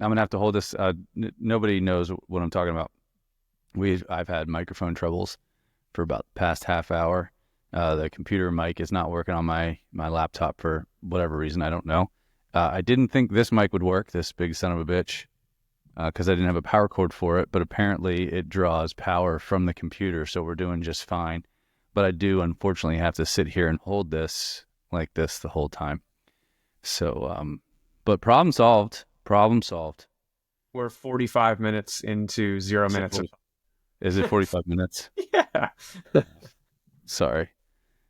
I'm gonna have to hold this. Nobody knows what I'm talking about. I've had microphone troubles for about the past half hour. The computer mic is not working on my laptop for whatever reason. I don't know. I didn't think this mic would work, this big son of a bitch, because I didn't have a power cord for it. But apparently it draws power from the computer, so we're doing just fine. But I do unfortunately have to sit here and hold this like this the whole time. So, but problem solved. Problem solved. We're 45 minutes into 0 minutes. Is it 45 minutes? Yeah. Sorry.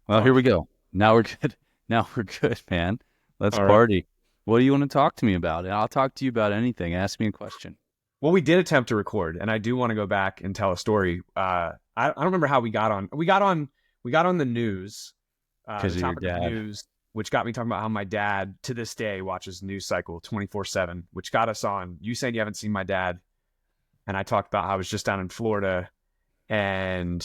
Well, here we go. Now we're good. Now we're good, man. Let's All right. party. What do you want to talk to me about? And I'll talk to you about anything. Ask me a question. Well, we did attempt to record, and I do want to go back and tell a story. I don't remember how we got on. We got on the news. Because the of your topic of dad. news, which got me talking about how my dad to this day watches news cycle 24/7, which got us on. You saying you haven't seen my dad, and I talked about how I was just down in Florida, and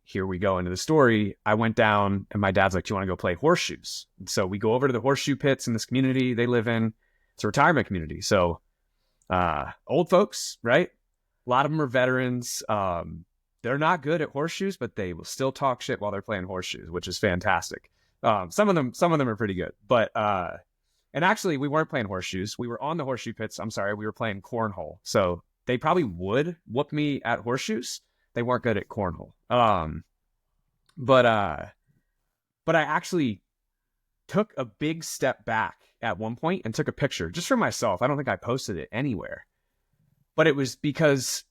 here we go into the story. I went down, and my dad's like, "Do you want to go play horseshoes?" And so we go over to the horseshoe pits in this community they live in. It's a retirement community, so old folks, right? A lot of them are veterans. They're not good at horseshoes, but they will still talk shit while they're playing horseshoes, which is fantastic. Some of them are pretty good, but and actually we weren't playing horseshoes. We were on the horseshoe pits. I'm sorry, we were playing cornhole. So they probably would whoop me at horseshoes. They weren't good at cornhole. But I actually took a big step back at one point and took a picture just for myself. I don't think I posted it anywhere, but it was because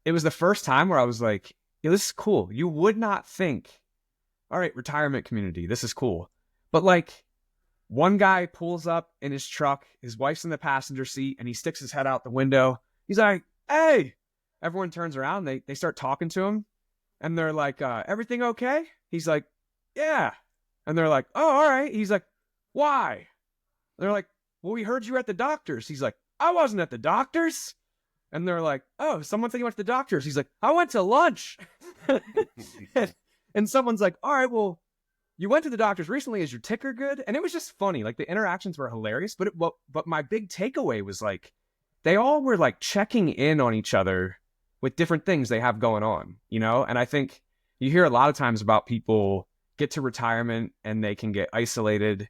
it was the first time where I was like, yeah, this is cool. You would not think, all right, retirement community, this is cool. But like one guy pulls up in his truck, his wife's in the passenger seat, and he sticks his head out the window. He's like, hey, everyone turns around. They start talking to him and they're like, everything okay? He's like, yeah. And they're like, oh, all right. He's like, why? They're like, well, we heard you were at the doctor's. He's like, I wasn't at the doctor's. And they're like, oh, someone said you went to the doctor's. He's like, I went to lunch. and someone's like, all right, well, you went to the doctor's recently. Is your ticker good? And it was just funny. Like the interactions were hilarious. But my big takeaway was like, they all were like checking in on each other with different things they have going on, you know? And I think you hear a lot of times about people get to retirement and they can get isolated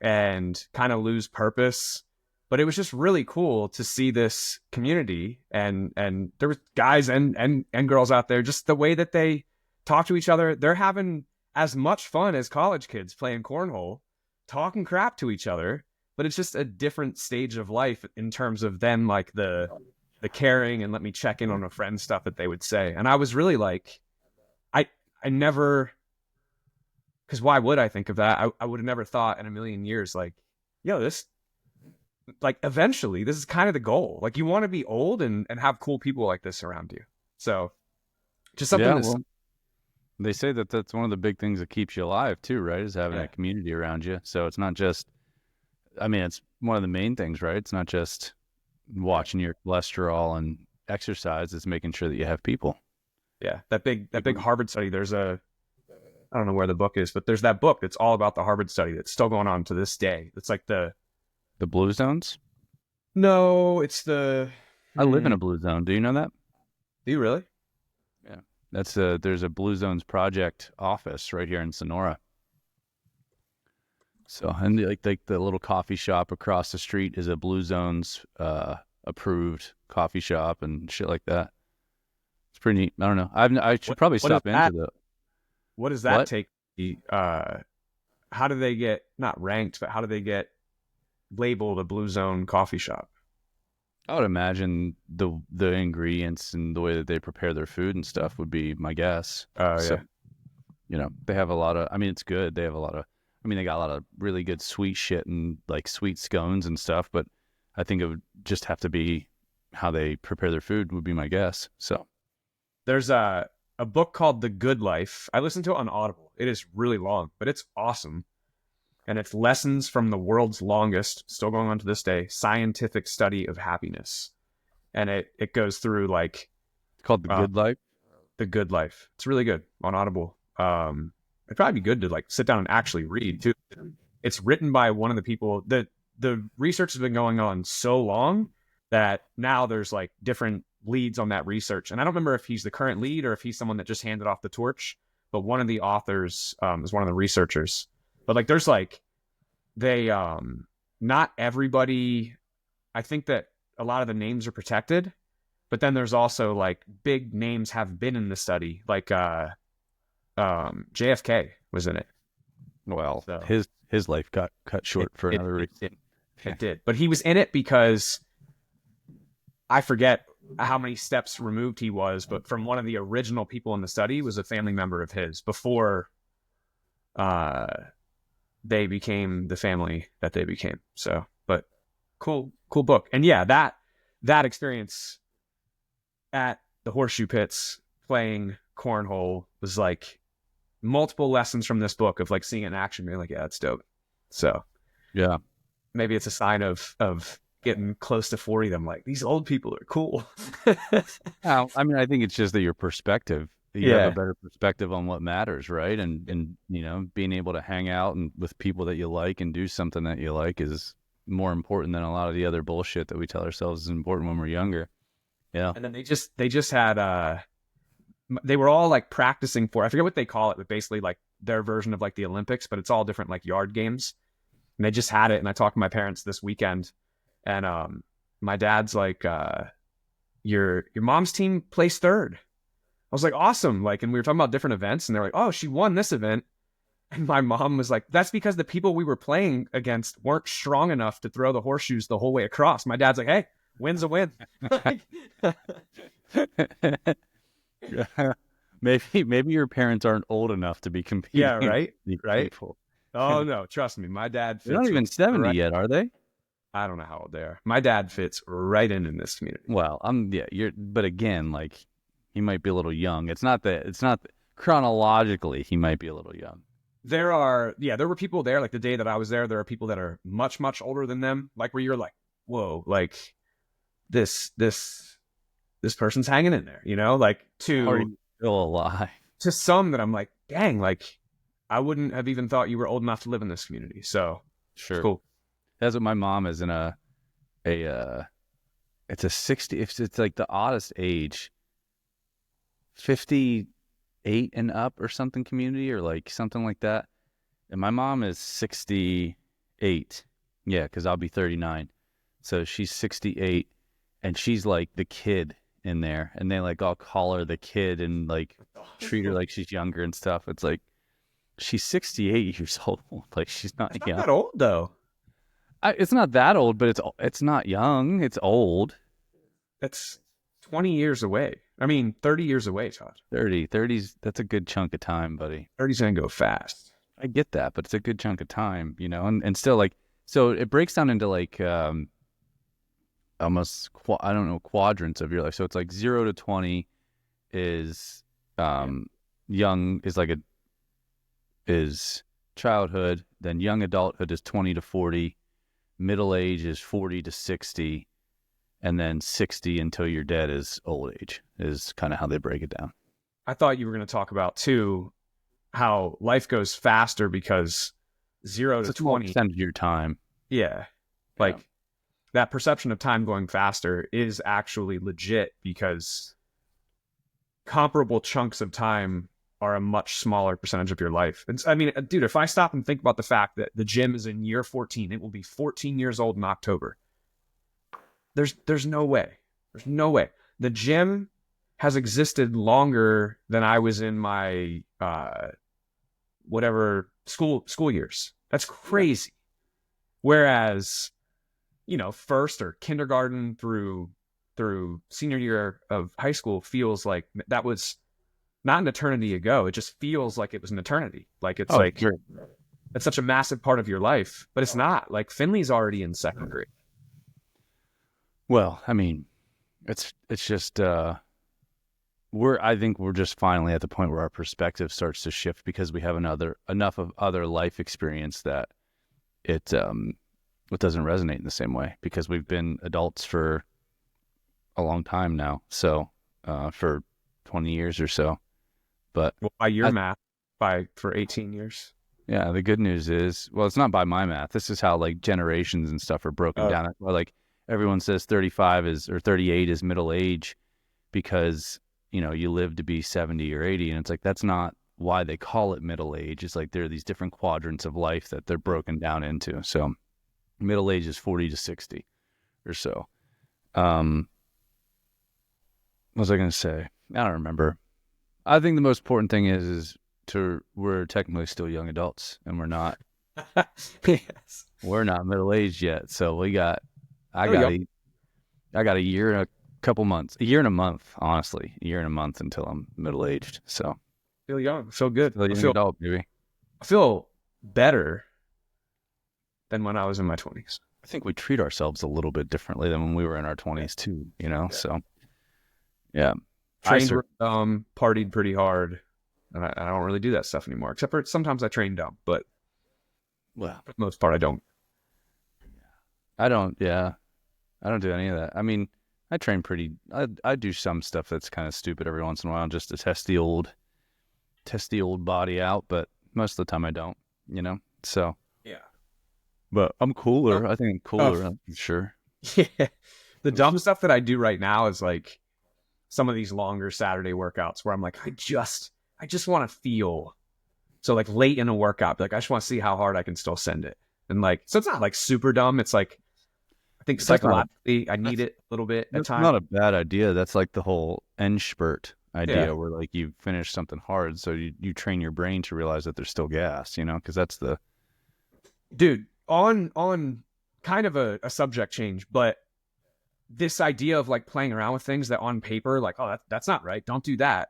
and kind of lose purpose. But it was just really cool to see this community and there was guys and girls out there, just the way that they talk to each other. They're having as much fun as college kids playing cornhole, talking crap to each other, but it's just a different stage of life in terms of them, like the caring and let me check in on a friend stuff that they would say. And I was really like, I never, because why would I think of that? I would have never thought in a million years, like, yo, this, like, eventually, this is kind of the goal. Like, you want to be old and have cool people like this around you. So, just something well, they say that that's one of the big things that keeps you alive too, right? Is having a community around you. So it's not just, I mean, it's one of the main things, right? It's not just watching your cholesterol and exercise. It's making sure that you have people. Yeah, that big Harvard study. There's I don't know where the book is, but there's that book that's all about the Harvard study that's still going on to this day. It's like the blue zones. No, it's the. I live in a blue zone. Do you know that? Do you really? Yeah, there's a Blue Zones project office right here in Sonora. So, and like the little coffee shop across the street is a Blue Zones approved coffee shop and shit like that. It's pretty neat. I don't know. I should probably stop into the. What does that take? How do they get not ranked, but how do they get labeled a Blue Zone coffee shop? I would imagine the ingredients and the way that they prepare their food and stuff would be my guess. Yeah. You know, they have a lot of. I mean, it's good. They have a lot of. I mean, they got a lot of really good sweet shit and like sweet scones and stuff. But I think it would just have to be how they prepare their food would be my guess. So there's a book called The Good Life. I listened to it on Audible. It is really long, but it's awesome. And it's lessons from the world's longest, still going on to this day, scientific study of happiness. And it goes through like... It's called The Good Life? The Good Life. It's really good on Audible. It'd probably be good to like sit down and actually read too. It's written by one of the people that the research has been going on so long that now there's like different leads on that research. And I don't remember if he's the current lead or if he's someone that just handed off the torch, but one of the authors is one of the researchers. But like there's like they not everybody, I think that a lot of the names are protected, but then there's also like big names have been in the study, like JFK was in it. Well, So his life got cut short for another reason. it did. But he was in it because I forget how many steps removed he was, but from one of the original people in the study was a family member of his before they became the family that they became. So, but cool book. And yeah, that experience at the horseshoe pits playing cornhole was like multiple lessons from this book of like seeing it in action, being like, yeah, that's dope. So Yeah. maybe it's a sign of getting close to 40. I'm like, these old people are cool. Well, I mean, I think it's just that your perspective, you have Yeah. a better perspective on what matters, right? And being able to hang out and with people that you like and do something that you like is more important than a lot of the other bullshit that we tell ourselves is important when we're younger. Yeah. And then they just had they were all like practicing for, I forget what they call it, but basically like their version of like the Olympics, but it's all different like yard games. And they just had it. And I talked to my parents this weekend, and my dad's like, your mom's team placed third. I was like, awesome. Like, and we were talking about different events, and they're like, oh, she won this event. And my mom was like, that's because the people we were playing against weren't strong enough to throw the horseshoes the whole way across. My dad's like, hey, win's a win. Maybe your parents aren't old enough to be competing. Yeah, right. with Right. people. Oh no, trust me, my dad They're not fits even 70 right. yet, are they? I don't know how old they are. My dad fits right in this community. Well, but again, like he might be a little young. It's not chronologically he might be a little young. There were people there, like the day that I was there are people that are much, much older than them, like where you're like, whoa, like this person's hanging in there, like Are you still alive? to some that I'm like, dang, like I wouldn't have even thought you were old enough to live in this community. So Sure. cool. That's what my mom is in it's a 60, it's like the oddest age, 58 and up or something community or like something like that. And my mom is 68. Yeah, because I'll be 39. So she's 68 and she's like the kid in there. And they like all call her the kid and like treat her like she's younger and stuff. It's like she's 68 years old. Like she's not It's young. not that old though. It's not that old, but it's not young. It's old. That's 20 years away. I mean, 30 years away, Todd. 30's, that's a good chunk of time, buddy. 30's gonna go fast. I get that, but it's a good chunk of time, and still like, so it breaks down into like, almost, I don't know, quadrants of your life. So it's like 0 to 20 is, young is childhood. Then young adulthood is 20 to 40. Middle age is 40 to 60. And then 60 until you're dead is old age, is kind of how they break it down. I thought you were going to talk about too how life goes faster because 0 to 20 percent of your time. Yeah. Like that perception of time going faster is actually legit because comparable chunks of time are a much smaller percentage of your life. And I mean, dude, if I stop and think about the fact that the gym is in year 14, it will be 14 years old in October. There's no way. There's no way. The gym has existed longer than I was in my whatever school years. That's crazy. Whereas, first or kindergarten through senior year of high school feels like that was not an eternity ago. It just feels like it was an eternity. Like it's it's such a massive part of your life, but it's not. Like Finley's already in second grade. Well, I mean, it's just I think we're just finally at the point where our perspective starts to shift because we have enough of other life experience that it doesn't resonate in the same way because we've been adults for a long time now. So for 20 years or so. But by your math, for 18 years. Yeah, the good news is, well, it's not by my math. This is how like generations and stuff are broken down. That's why, like, everyone says 35 is or 38 is middle age because, you live to be 70 or 80. And it's like, that's not why they call it middle age. It's like there are these different quadrants of life that they're broken down into. So middle age is 40 to 60 or so. What was I going to say? I don't remember. I think the most important thing is we're technically still young adults, and we're not. Yes. We're not middle aged yet. So I got Yep. a year and a couple months, a year and a month, honestly, a year and a month until I'm middle aged. So Feel young. Feel good. still a young adult, baby. I feel better than when I was in my 20s. I think we treat ourselves a little bit differently than when we were in our 20s too. Yeah. So yeah, Trained dumb, partied pretty hard, and I don't really do that stuff anymore. Except for sometimes I train dumb, but well, for the most part, I don't. I don't. Yeah, I don't do any of that. I mean, I train pretty. I do some stuff that's kind of stupid every once in a while just to test the old body out. But most of the time, I don't. So Yeah. but I'm cooler. I think I'm cooler. I'm sure. Yeah. The dumb stuff that I do right now is like some of these longer Saturday workouts where I'm like, I just want to feel. So like late in a workout, like I just want to see how hard I can still send it. And like, so it's not like super dumb. It's like, I think psychologically, I need it a little bit at That's times. not a bad idea. That's like the whole end spurt idea Yeah. where like you finish something hard. So you train your brain to realize that there's still gas, because that's the, Dude, on kind of a subject change, but this idea of like playing around with things that on paper, like, oh, that's not right. Don't do that.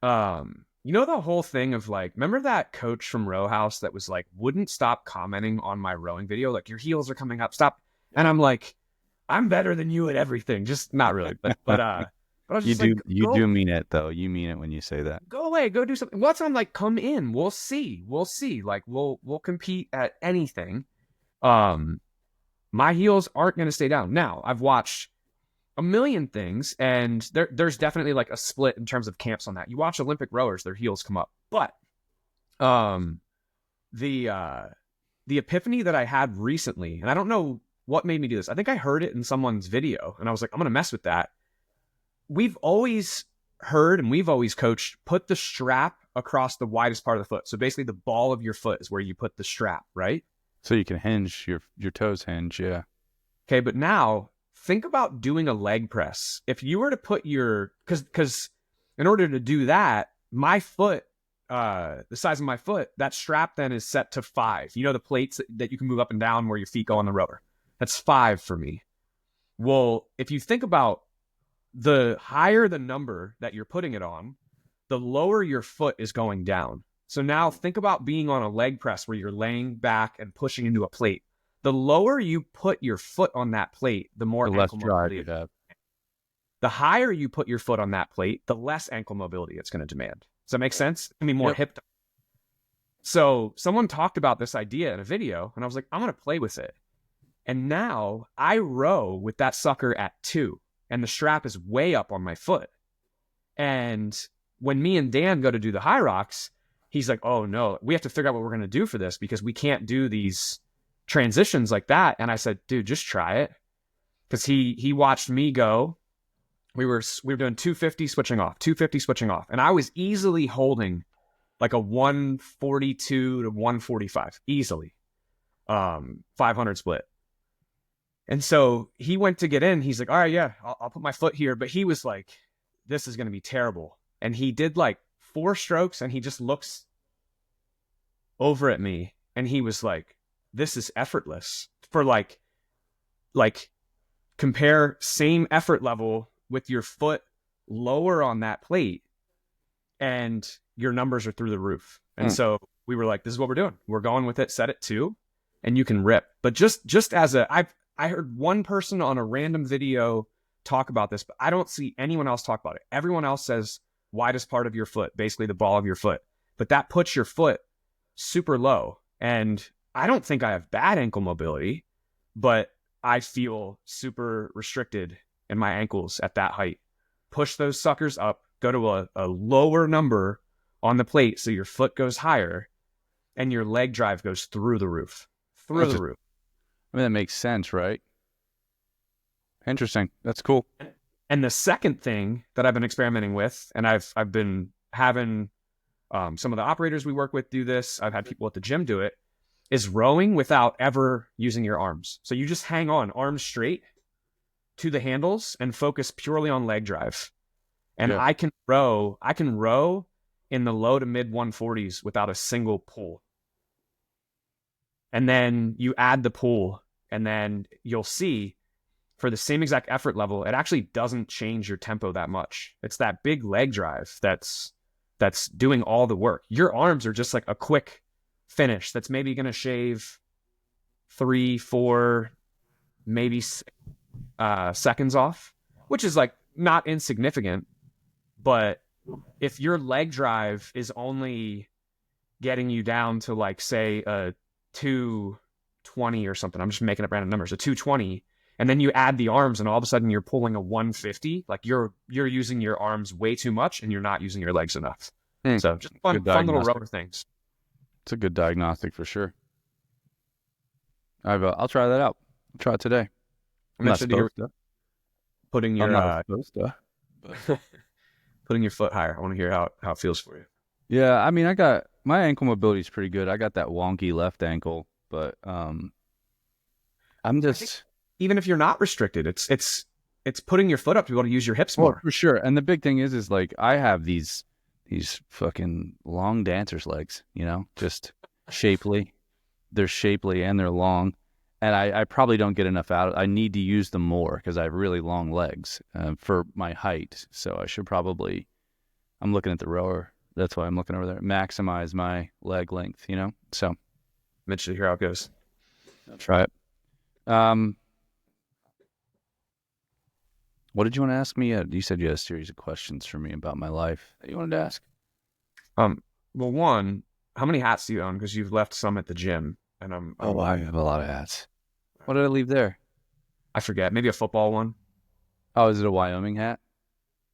The whole thing of like, remember that coach from Row House that was like, wouldn't stop commenting on my rowing video, like your heels are coming up, stop. And I'm like, I'm better than you at everything. Just not really, but I was just you do mean it though. You mean it when you say that. go away, go do something. What's on like, come in, we'll see. Like we'll compete at anything. My heels aren't going to stay down. Now I've watched a million things, and there's definitely like a split in terms of camps on that. You watch Olympic rowers, their heels come up. But the epiphany that I had recently, and I don't know what made me do this. I think I heard it in someone's video, and I was like, I'm gonna mess with that. We've always heard and we've always coached, put the strap across the widest part of the foot. So basically the ball of your foot is where you put the strap, right? So you can hinge your toes hinge, yeah. Okay, but now think about doing a leg press. If you were to put because in order to do that, my foot, the size of my foot, that strap then is set to 5. You know, the plates that you can move up and down where your feet go on the rower. That's 5 for me. Well, if you think about the higher the number that you're putting it on, the lower your foot is going down. So now think about being on a leg press where you're laying back and pushing into a plate. The lower you put your foot on that plate, the more The less ankle drive mobility. you have. The higher you put your foot on that plate, the less ankle mobility it's going to demand. Does that make sense? I mean, more hip. So someone talked about this idea in a video, and I was like, I'm going to play with it. And now I row with that sucker at 2, and the strap is way up on my foot. And when me and Dan go to do the high rocks, he's like, oh no, we have to figure out what we're going to do for this because we can't do these transitions like that. And I said, dude, just try it. Because he watched me go. We were doing 250 switching off, 250 switching off. And I was easily holding like a 142 to 145, easily. 500 split. And so he went to get in. He's like, all right, yeah, I'll put my foot here. But he was like, this is going to be terrible. And he did like 4 strokes and he just looks over at me and he was like, this is effortless. For like compare same effort level with your foot lower on that plate and your numbers are through the roof. And so we were like, this is what we're doing. We're going with it, set it 2, and you can rip. But just as I heard one person on a random video talk about this, but I don't see anyone else talk about it. Everyone else says widest part of your foot, basically the ball of your foot. But that puts your foot super low. And I don't think I have bad ankle mobility, but I feel super restricted in my ankles at that height. Push those suckers up, go to a lower number on the plate so your foot goes higher and your leg drive goes through the roof. I mean, that makes sense, right? Interesting. That's cool. And the second thing that I've been experimenting with, and I've been having some of the operators we work with do this. I've had people at the gym do it. Is rowing without ever using your arms. So you just hang on, arms straight to the handles, and focus purely on leg drive. And Yeah. I can row in the low to mid 140s without a single pull. And then you add the pull, and then you'll see for the same exact effort level, it actually doesn't change your tempo that much. It's that big leg drive that's doing all the work. Your arms are just like a quick finish that's maybe going to shave 3, 4, maybe seconds off, which is like not insignificant. But if your leg drive is only getting you down to like, say, a 220 or something, I'm just making up random numbers, a 220, and then you add the arms and all of a sudden you're pulling a 150, like you're using your arms way too much and you're not using your legs enough. So just fun little rower things. It's a good diagnostic for sure. I'll try that out. I'll try it today. I'm not supposed to. Putting your putting your foot higher. I want to hear how it feels for you. Yeah, I mean, I got my ankle mobility is pretty good. I got that wonky left ankle, but I'm just even if you're not restricted, it's putting your foot up to be able to use your hips more. For sure. And the big thing is like I have these fucking long dancer's legs, you know, just shapely. They're shapely and they're long. And I probably don't get enough out. I need to use them more because I have really long legs for my height. So I should probably, I'm looking at the rower. That's why I'm looking over there. Maximize my leg length, you know? So I'm interested to hear how it goes. I'll try it. What did you want to ask me? You said you had a series of questions for me about my life that you wanted to ask. Well, one, how many hats do you own? Because you've left some at the gym, and I have a lot of hats. What did I leave there? I forget. Maybe a football one. Oh, is it a Wyoming hat?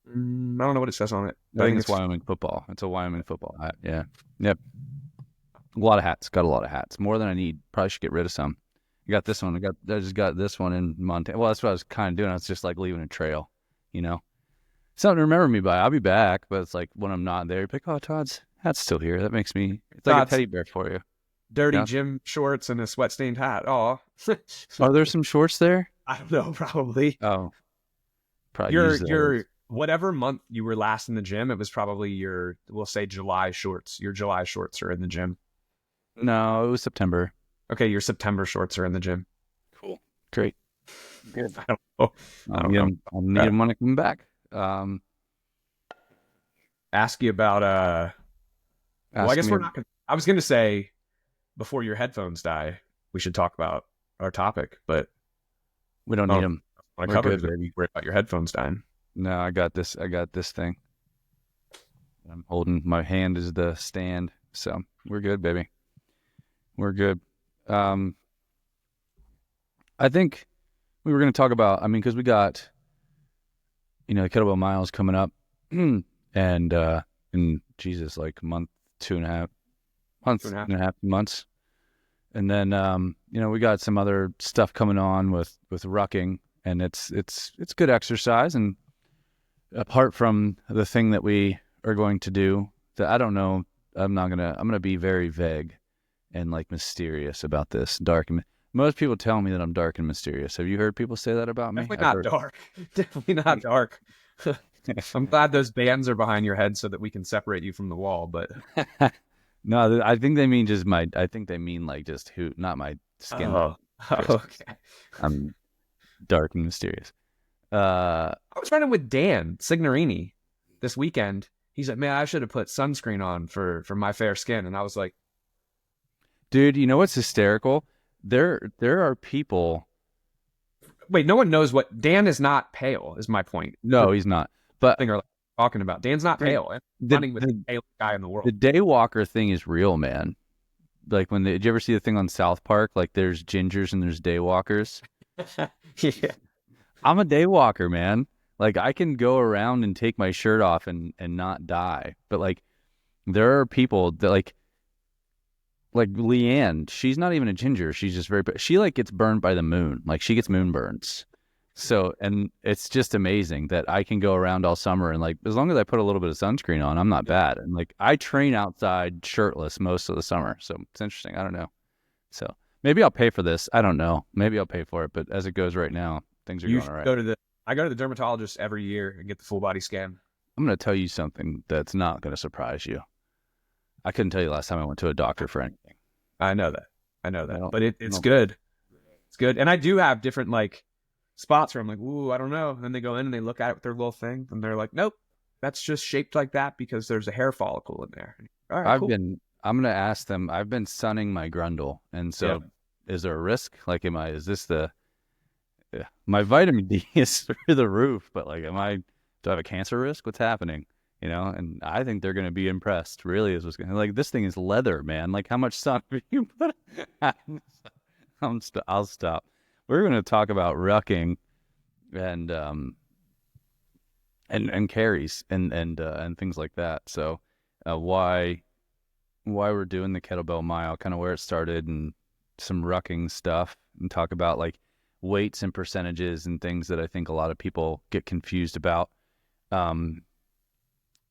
I don't know what it says on it. I think it's Wyoming football. It's a Wyoming football hat. Yeah. Yep. A lot of hats. Got a lot of hats. More than I need. Probably should get rid of some. I got this one. I just got this one in Montana. Well, that's what I was kind of doing. I was just like leaving a trail, you know. Something to remember me by. I'll be back, but it's like when I'm not there, you're like, oh, Todd's hat's still here. That makes me. It's like a teddy bear for you. Dirty gym shorts and a sweat stained hat. Oh. Are there some shorts there? I don't know. Probably. Oh. Probably. Your whatever month you were last in the gym, it was probably we'll say July shorts. Your July shorts are in the gym. No, it was September. Okay, your September shorts are in the gym. Cool. Great. Good. I don't know. I'll need them when I come back. Ask you about well, I guess we're not gonna, I was gonna say before your headphones die, we should talk about our topic, but we don't need them. I covered it. You worry about your headphones dying. No, I got this thing. I'm holding my hand as the stand, so we're good, baby. We're good. I think we were going to talk about, I mean, because we got, Kettlebell Mile is coming up, and in Jesus, like month, 2.5 months. And then, we got some other stuff coming on with Rucking, and it's good exercise. And apart from the thing that we are going to do, that I don't know, I'm going to be very vague and like mysterious about this. Most people tell me that I'm dark and mysterious. Have you heard people say that about me? Definitely not dark. I'm glad those bands are behind your head so that we can separate you from the wall, but no, I think they mean like just not my skin. Oh, okay. I'm dark and mysterious. I was running with Dan Signorini this weekend. He's like, man, I should have put sunscreen on for my fair skin. And I was like, dude, you know what's hysterical? There are people. Wait, no one knows what Dan is. Not pale is my point. No, he's not. But thing are talking about Dan's not pale. Running with the palest guy in the world. The daywalker thing is real, man. Like did you ever see the thing on South Park? Like there's gingers and there's daywalkers. Yeah, I'm a daywalker, man. Like I can go around and take my shirt off and not die. But like there are people that like Leanne, she's not even a ginger. She's just she like gets burned by the moon. Like she gets moon burns. So, and it's just amazing that I can go around all summer and like, as long as I put a little bit of sunscreen on, I'm not bad. And like, I train outside shirtless most of the summer. So it's interesting. I don't know. So maybe I'll pay for this. I don't know. Maybe I'll pay for it. But as it goes right now, things are You going all should right. go to the. I go to the dermatologist every year and get the full body scan. I'm going to tell you something that's not going to surprise you. I couldn't tell you last time I went to a doctor for anything. I know that. I know that. No, But it's no. good. It's good. And I do have different like spots where I'm like, ooh, I don't know. And then they go in and they look at it with their little thing and they're like, nope, that's just shaped like that because there's a hair follicle in there. All right, cool. I'm going to ask them, I've been sunning my grundle. And Yeah. so is there a risk? Like, is this my vitamin D is through the roof, but like, do I have a cancer risk? What's happening? And I think they're going to be impressed. Really is what's going to, like, this thing is leather, man. Like, how much sun have you put? I'll stop. We're going to talk about rucking and, and carries and things like that. So, why we're doing the Kettlebell Mile, kind of where it started, and some rucking stuff, and talk about like weights and percentages and things that I think a lot of people get confused about.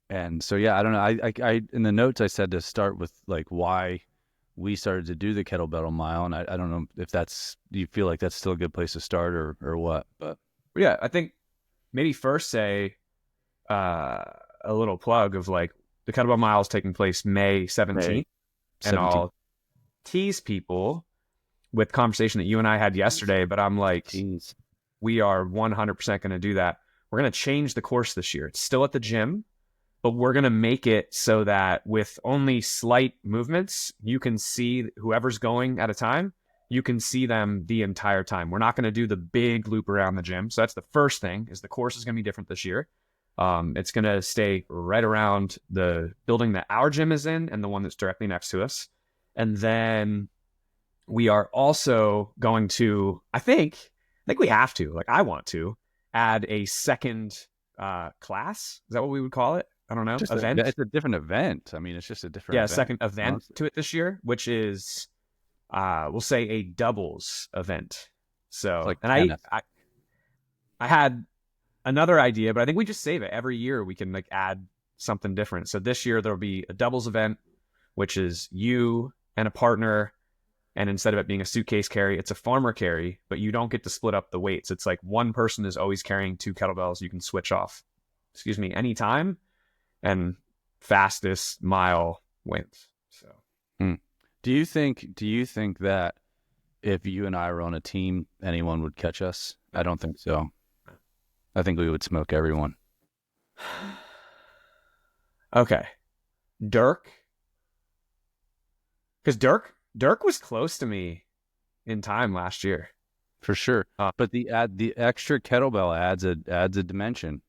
And so, yeah, I don't know. I in the notes I said to start with like why we started to do the Kettlebell Mile, and I don't know if do you feel like that's still a good place to start or what? But Yeah, I think maybe first say a little plug of like the Kettlebell Mile is taking place May 17th. And 17. I'll tease people with conversation that you and I had yesterday, but I'm like, Teens. we are 100% going to do that. We're going to change the course this year. It's still at the gym, but we're going to make it so that with only slight movements, you can see whoever's going at a time, you can see them the entire time. We're not going to do the big loop around the gym. So that's the first thing, is the course is going to be different this year. It's going to stay right around the building that our gym is in and the one that's directly next to us. And then we are also going to, I think we have to, like I want to, add a second class. Is that what we would call it? I don't know. Event. It's a different event. I mean, it's just a different Yeah, a event. second event Honestly. to it this year, which is, we'll say a doubles event. So, It's like and tennis. I had another idea, but I think we just save it. Every year we can like add something different. So this year there'll be a doubles event, which is you and a partner. And instead of it being a suitcase carry, it's a farmer carry, but you don't get to split up the weights. It's like one person is always carrying 2 kettlebells. You can switch off, anytime, and fastest mile wins. So, Do you think that if you and I were on a team, anyone would catch us? I don't think so. I think we would smoke everyone. okay. Dirk, because Dirk was close to me in time last year. For sure. But the extra kettlebell adds a dimension.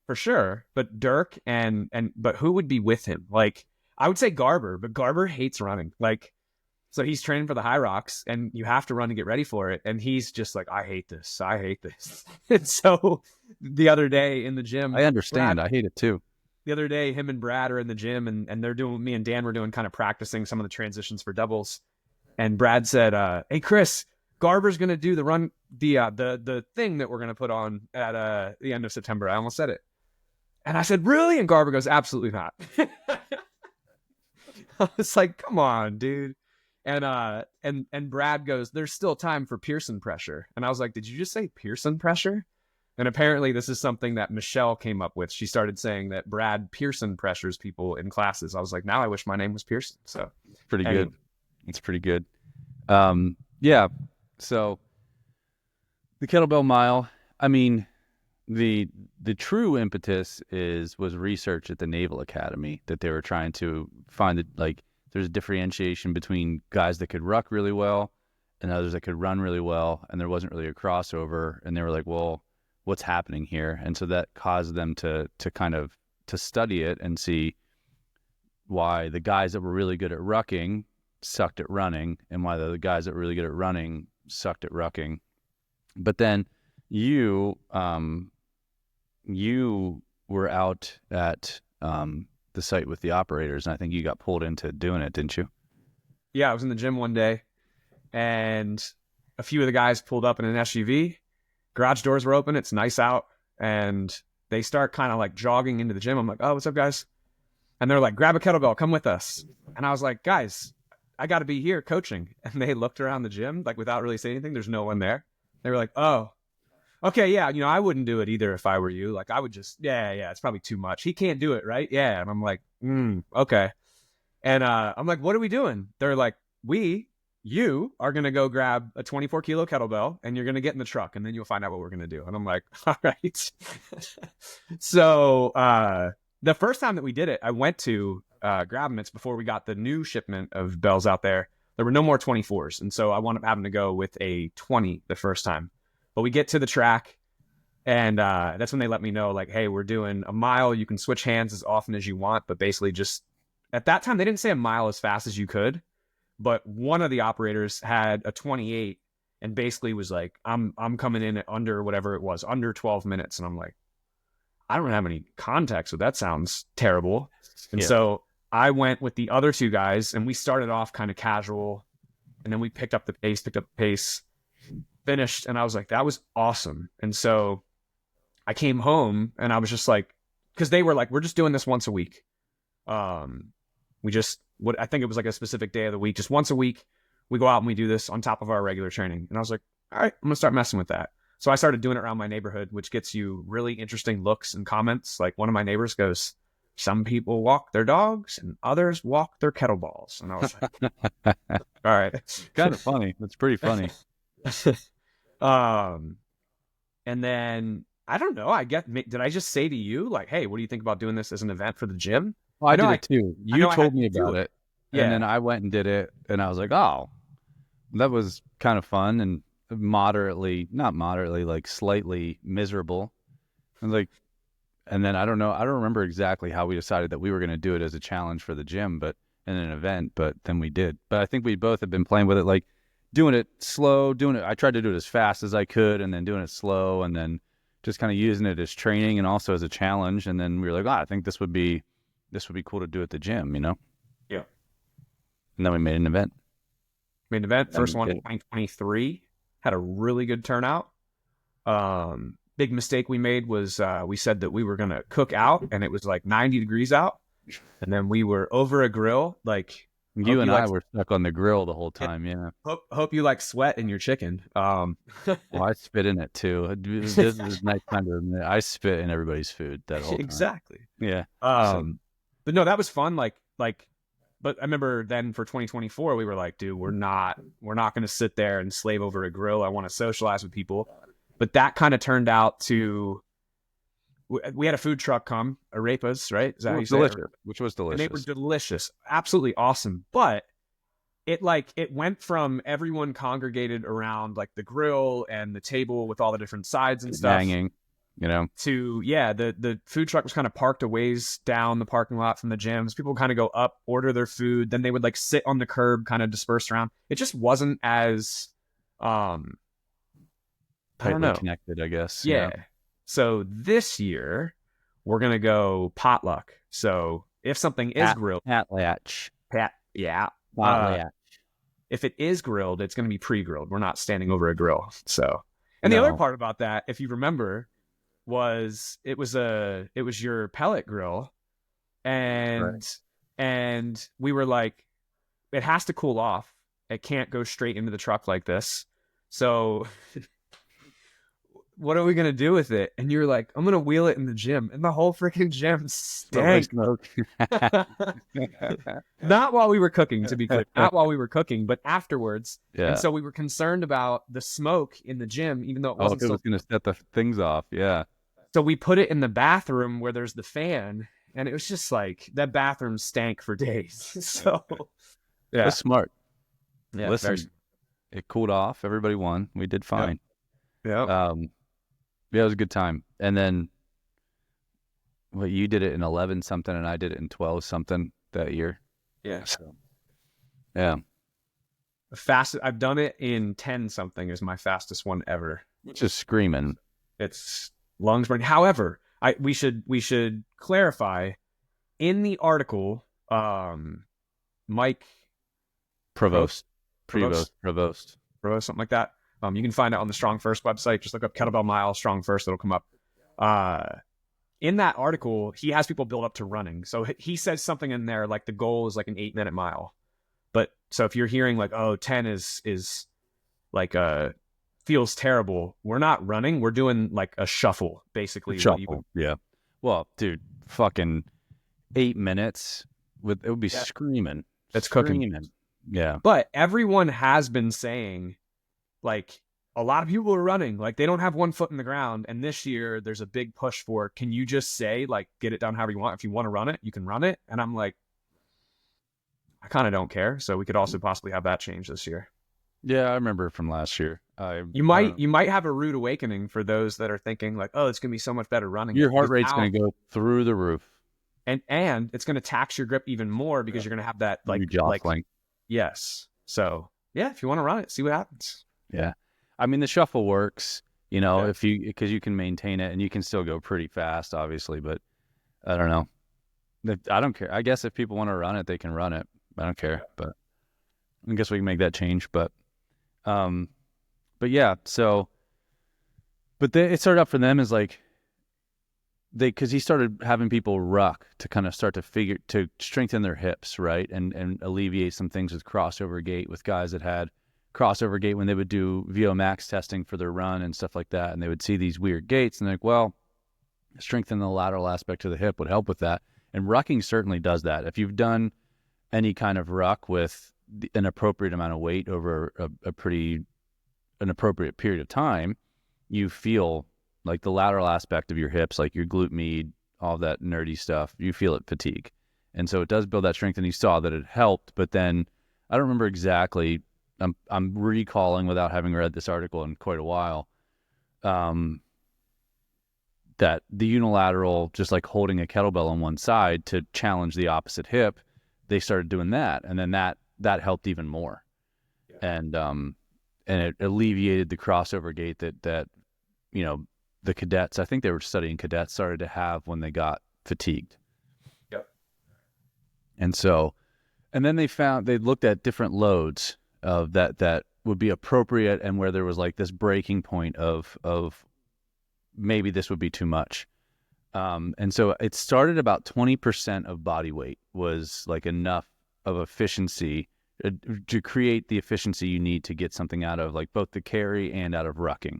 For sure. But Dirk but who would be with him? Like, I would say Garber, but Garber hates running. Like, so he's training for the High Rocks and you have to run to get ready for it. And he's just like, I hate this. I hate this. And so the other day in the gym, I understand. I hate it too. the other day, him and Brad are in the gym and they're doing, me and Dan were doing kind of practicing some of the transitions for doubles. And Brad said, hey, Chris, Garber's going to do the run, the thing that we're going to put on at the end of September. I almost said it. And I said, really? And Garber goes, absolutely not. I was like, come on, dude. And Brad goes, there's still time for Pearson pressure. And I was like, did you just say Pearson pressure? And apparently this is something that Michelle came up with. She started saying that Brad Pearson pressures people in classes. I was like, now I wish my name was Pearson. So Pretty anyway. good. It's pretty good. Yeah. So the kettlebell mile, I mean, the true impetus was research at the Naval Academy, that they were trying to find that like there's a differentiation between guys that could ruck really well and others that could run really well, and there wasn't really a crossover, and they were like, well, what's happening here? And so that caused them to kind of to study it and see why the guys that were really good at rucking sucked at running, and why the guys that were really good at running sucked at rucking. But then you were out at the site with the operators, and I think you got pulled into doing it, didn't you? Yeah, I was in the gym one day and a few of the guys pulled up in an SUV garage doors were open. It's nice out. And they start kind of like jogging into the gym. I'm like, oh, what's up, guys? And they're like, grab a kettlebell, come with us. And I was like, guys, I got to be here coaching. And they looked around the gym, like without really saying anything. There's no one there. They were like, oh, okay, yeah, I wouldn't do it either if I were you. Like, I would just, yeah, it's probably too much. He can't do it, right? Yeah. And I'm like, okay. And I'm like, what are we doing? They're like, you are going to go grab a 24 kilo kettlebell and you're going to get in the truck and then you'll find out what we're going to do. And I'm like, all right. So the first time that we did it, I went to grab them. It's before we got the new shipment of bells out there. There were no more 24s. And so I wound up having to go with a 20 the first time. But we get to the track and that's when they let me know, like, hey, we're doing a mile. You can switch hands as often as you want. But basically just at that time, they didn't say a mile as fast as you could. But one of the operators had a 28 and basically was like, I'm coming in at under whatever it was, under 12 minutes. And I'm like, I don't have any context, so that sounds terrible. And so I went with the other two guys and we started off kind of casual and then we picked up the pace, finished. And I was like, that was awesome. And so I came home and I was just like, because they were like, we're just doing this once a week. I think it was like a specific day of the week, just once a week, we go out and we do this on top of our regular training. And I was like, all right, I'm going to start messing with that. So I started doing it around my neighborhood, which gets you really interesting looks and comments. Like one of my neighbors goes, some people walk their dogs and others walk their kettlebells. And I was like, all right. It's kind of funny. It's pretty funny. And then I don't know, did I just say to you like, hey, what do you think about doing this as an event for the gym? Well, I did it too. You told me about it. Yeah. And then I went and did it and I was like, oh, that was kind of fun and not moderately, like slightly miserable. And like, and then I don't remember exactly how we decided that we were going to do it as a challenge for the gym, but in an event, but then we did. But I think we both have been playing with it, like doing it slow, I tried to do it as fast as I could and then doing it slow and then just kind of using it as training and also as a challenge. And then we were like, I think this would be cool to do at the gym, Yeah. And then we made an event. First one in 2023. Had a really good turnout. Big mistake we made was we said that we were going to cook out and it was like 90 degrees out. And then we were over a grill. Like you and I were stuck on the grill the whole time. Yeah. Hope you like sweat in your chicken. Well, I spit in it too. This is a nice time to admit. I spit in everybody's food that whole time. Exactly. Yeah. But no, that was fun. But I remember then for 2024, we were like, dude, we're not going to sit there and slave over a grill. I want to socialize with people. But that kind of turned out to, we had a food truck come, Arepas, right? Is that how you say it? Which was delicious. And they were delicious. Absolutely awesome. But it went from everyone congregated around like the grill and the table with all the different sides and stuff. Hanging. To the food truck was kind of parked a ways down the parking lot from the gyms. People kind of go up, order their food, then they would like sit on the curb, kind of disperse around. It just wasn't as I don't know, connected, I guess. Yeah. So this year we're gonna go potluck. So if something is grilled, potlatch. If it is grilled, it's gonna be pre-grilled. We're not standing over a grill. So, and the other part about that, if you remember, was it was your pellet grill and we were like, it has to cool off. It can't go straight into the truck like this. So what are we going to do with it? And you're like, I'm going to wheel it in the gym. And the whole freaking gym stank. Not while we were cooking, to be clear. Not while we were cooking, but afterwards. Yeah. And so we were concerned about the smoke in the gym, even though it wasn't. It was going to set the things off. Yeah. So we put it in the bathroom where there's the fan. And it was just like, that bathroom stank for days. So, yeah. That's smart. Yeah. Listen, it cooled off. Everybody won. We did fine. Yeah. Yeah, it was a good time. And then, you did it in 11 something, and I did it in 12 something that year. Yeah. So, yeah. The fastest I've done it in 10 something is my fastest one ever. Which is screaming. It's lungs burning. However, we should clarify in the article. Mike Provost, something like that. You can find it on the Strong First website. Just look up Kettlebell Mile, Strong First. It'll come up. In that article, he has people build up to running. So he says something in there like the goal is like an 8-minute mile. But so if you're hearing like, oh, 10 is like feels terrible, we're not running. We're doing like a shuffle, basically. Shuffle. Yeah. Well, dude, fucking 8 minutes it would be screaming. That's cooking. Yeah. But everyone has been saying, like, a lot of people are running. Like, they don't have one foot in the ground. And this year, there's a big push for, can you just say, like, get it done however you want? If you want to run it, you can run it. And I'm like, I kind of don't care. So we could also possibly have that change this year. Yeah, I remember from last year. You might have a rude awakening for those that are thinking, like, oh, it's going to be so much better running. Your heart rate's going to go through the roof. And it's going to tax your grip even more because you're going to have that, like, yes. So, yeah, if you want to run it, see what happens. Yeah. I mean, the shuffle works, because you can maintain it and you can still go pretty fast, obviously, but I don't know. I don't care. I guess if people want to run it, they can run it. I don't care, but I guess we can make that change. But yeah, so, but it started up for them as like, because he started having people ruck to kind of start to strengthen their hips, right? And alleviate some things with crossover gait with guys that had crossover gait when they would do VO max testing for their run and stuff like that. And they would see these weird gaits and they're like, well, strengthen the lateral aspect of the hip would help with that. And rucking certainly does that. If you've done any kind of ruck with an appropriate amount of weight over an appropriate period of time, you feel like the lateral aspect of your hips, like your glute med, all that nerdy stuff, you feel it fatigue. And so it does build that strength. And you saw that it helped, but then I don't remember exactly. I'm recalling without having read this article in quite a while, that the unilateral, just like holding a kettlebell on one side to challenge the opposite hip, they started doing that. And then that helped even more. Yeah. And it alleviated the crossover gait that the cadets, I think they were studying cadets, started to have when they got fatigued. Yep. And so, and then they looked at different loads of that would be appropriate and where there was like this breaking point of maybe this would be too much. And so it started about 20% of body weight was like enough of efficiency to create the efficiency you need to get something out of like both the carry and out of rucking.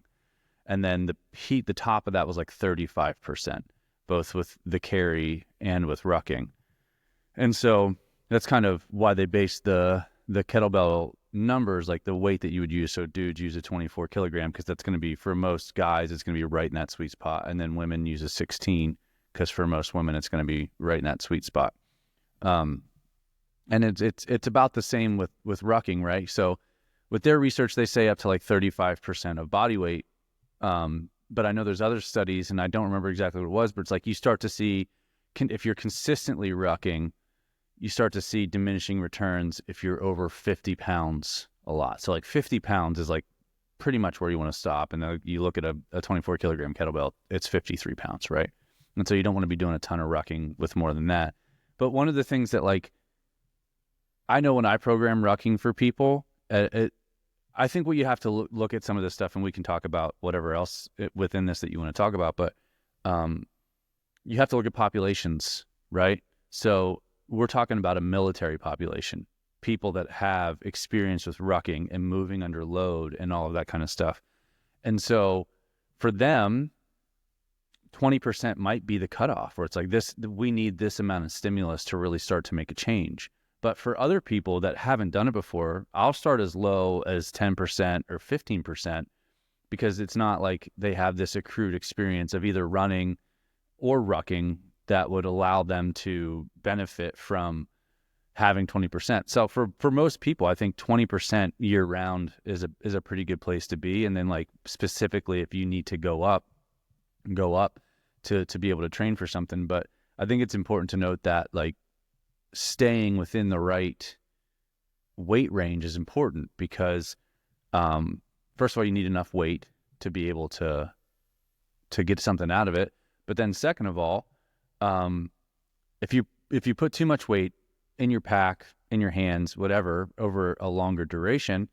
And then the top of that was like 35%, both with the carry and with rucking. And so that's kind of why they based the kettlebell numbers, like the weight that you would use. So dudes use a 24 kilogram because that's going to be, for most guys, it's going to be right in that sweet spot. And then women use a 16 because for most women, it's going to be right in that sweet spot. And it's about the same with rucking, right? So with their research, they say up to like 35% of body weight. But I know there's other studies, and I don't remember exactly what it was, but it's like you start to see, if you're consistently rucking, you start to see diminishing returns if you're over 50 pounds a lot. So like 50 pounds is like pretty much where you want to stop. And then you look at a 24 kilogram kettlebell, it's 53 pounds, right? And so you don't want to be doing a ton of rucking with more than that. But one of the things that like, I know when I program rucking for people, I think what you have to look at some of this stuff, and we can talk about whatever else within this that you want to talk about, but you have to look at populations, right? So we're talking about a military population, people that have experience with rucking and moving under load and all of that kind of stuff. And so for them, 20% might be the cutoff where it's like this, we need this amount of stimulus to really start to make a change. But for other people that haven't done it before, I'll start as low as 10% or 15% because it's not like they have this accrued experience of either running or rucking that would allow them to benefit from having 20%. So for most people, I think 20% year round is a pretty good place to be. And then like specifically if you need to go up to be able to train for something. But I think it's important to note that like staying within the right weight range is important because first of all, you need enough weight to be able to get something out of it. But then second of all, if you put too much weight in your pack, in your hands, whatever, over a longer duration,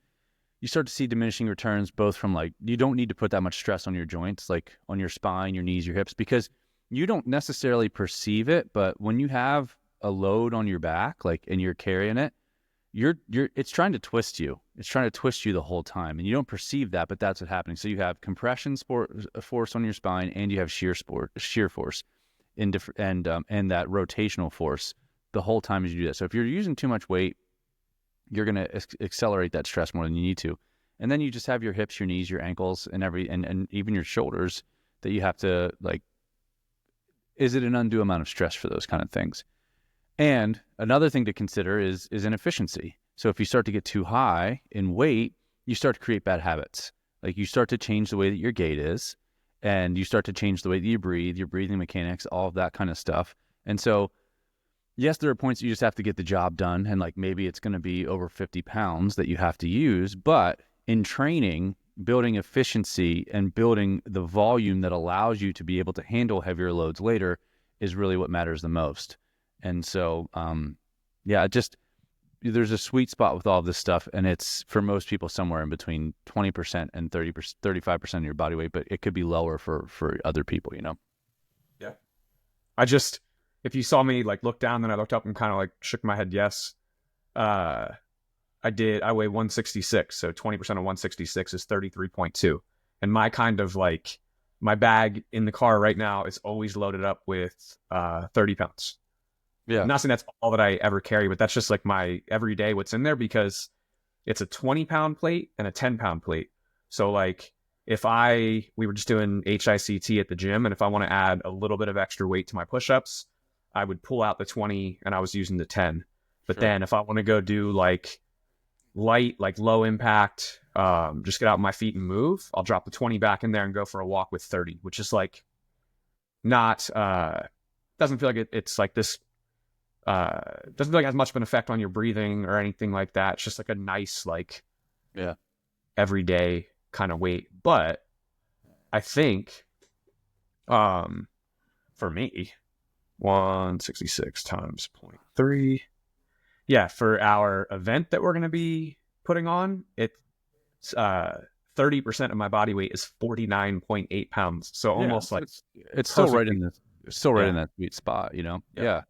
you start to see diminishing returns, both from like, you don't need to put that much stress on your joints, like on your spine, your knees, your hips, because you don't necessarily perceive it. But when you have a load on your back, like, and you're carrying it, it's trying to twist you. It's trying to twist you the whole time, and you don't perceive that, but that's what's happening. So you have compression force on your spine, and you have shear force in and that rotational force the whole time as you do that. So if you're using too much weight, you're going to accelerate that stress more than you need to. And then you just have your hips, your knees, your ankles, and and even your shoulders that you have to, like, is it an undue amount of stress for those kind of things? And another thing to consider is inefficiency. So if you start to get too high in weight, you start to create bad habits. Like, you start to change the way that your gait is, and you start to change the way that you breathe, your breathing mechanics, all of that kind of stuff. And so, yes, there are points you just have to get the job done, and like maybe it's going to be over 50 pounds that you have to use. But in training, building efficiency and building the volume that allows you to be able to handle heavier loads later is really what matters the most. And so, there's a sweet spot with all of this stuff, and it's, for most people, somewhere in between 20% and 30%, 35% of your body weight, but it could be lower for other people, you know? Yeah. If you saw me like look down, then I looked up and kind of like shook my head. Yes. I weigh 166. So 20% of 166 is 33.2. And my my bag in the car right now is always loaded up with 30 pounds. Yeah. I'm not saying that's all that I ever carry, but that's just like my everyday what's in there, because it's a 20-pound plate and a 10-pound plate. So like, if we were just doing HICT at the gym, and if I want to add a little bit of extra weight to my push-ups, I would pull out the 20 and I was using the 10. But then if I want to go do like light, like low impact, just get out my feet and move, I'll drop the 20 back in there and go for a walk with 30, which is like not, doesn't feel like it's like this, doesn't feel like it has much of an effect on your breathing or anything like that. It's just like a nice, like, everyday kind of weight. But I think, for me, 166 times 0.3. Yeah, for our event that we're going to be putting on, it's 30% of my body weight is 49.8 pounds. So almost like it's still right in this, in that sweet spot, you know? Yeah.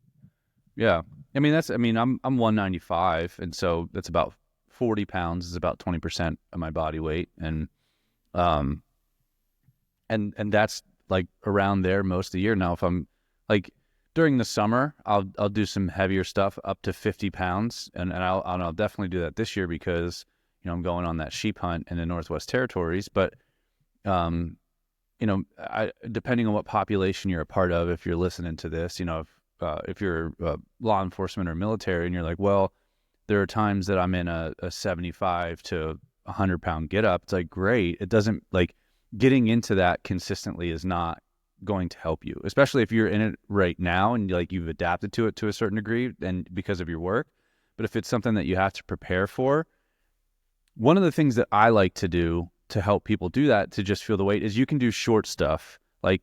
I mean, I'm 195, and so that's about 40 pounds is about 20% of my body weight, and that's like around there most of the year. Now, if I'm like, during the summer, I'll do some heavier stuff up to 50 pounds, and I'll definitely do that this year because, you know, I'm going on that sheep hunt in the Northwest Territories. But you know, depending on what population you're a part of, if you're listening to this, you know, if you're law enforcement or military, and you're like, well, there are times that I'm in a 75 to 100-pound get up. It's like, great. It doesn't, like, getting into that consistently is not going to help you, especially if you're in it right now and like you've adapted to it to a certain degree and because of your work. But if it's something that you have to prepare for, one of the things that I like to do to help people do that, to just feel the weight, is you can do short stuff. Like,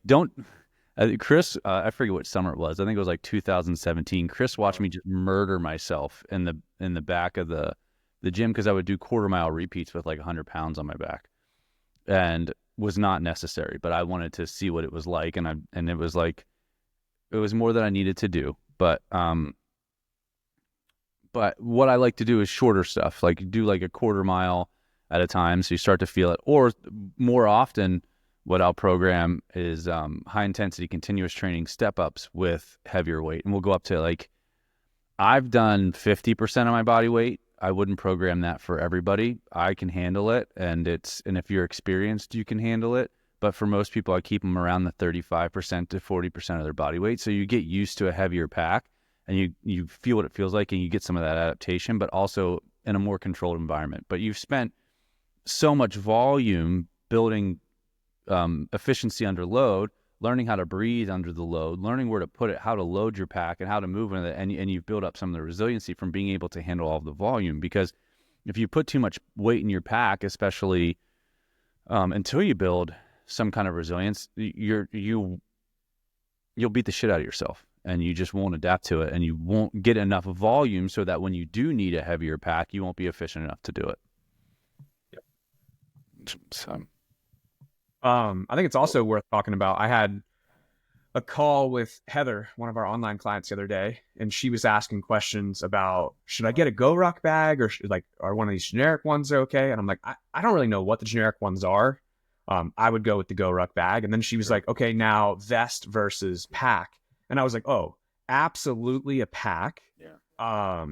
Chris, I forget what summer it was. I think it was like 2017. Chris watched me just murder myself in the back of the gym, because I would do quarter-mile repeats with like 100 pounds on my back, and was not necessary, but I wanted to see what it was like, and it was like, it was more than I needed to do. But what I like to do is shorter stuff, like do like a quarter mile at a time, so you start to feel it. Or more often, what I'll program is high intensity continuous training step ups with heavier weight, and we'll go up to, like, I've done 50% of my body weight. I wouldn't program that for everybody. I can handle it, and if you're experienced, you can handle it. But for most people, I keep them around the 35% to 40% of their body weight. So you get used to a heavier pack, and you feel what it feels like, and you get some of that adaptation, but also in a more controlled environment. But you've spent so much volume building efficiency under load, learning how to breathe under the load, learning where to put it, how to load your pack, and how to move with it. And you've built up some of the resiliency from being able to handle all of the volume. Because if you put too much weight in your pack, especially until you build some kind of resilience, you'll beat the shit out of yourself, and you just won't adapt to it, and you won't get enough volume so that when you do need a heavier pack, you won't be efficient enough to do it. Yep. So, I think it's also worth talking about. I had a call with Heather, one of our online clients, the other day, and she was asking questions about, should I get a Go Ruck bag, or are one of these generic ones okay? And I'm like, I don't really know what the generic ones are. I would go with the Go Ruck bag. And then she was like, okay, now vest versus pack. And I was like, oh, absolutely a pack. yeah.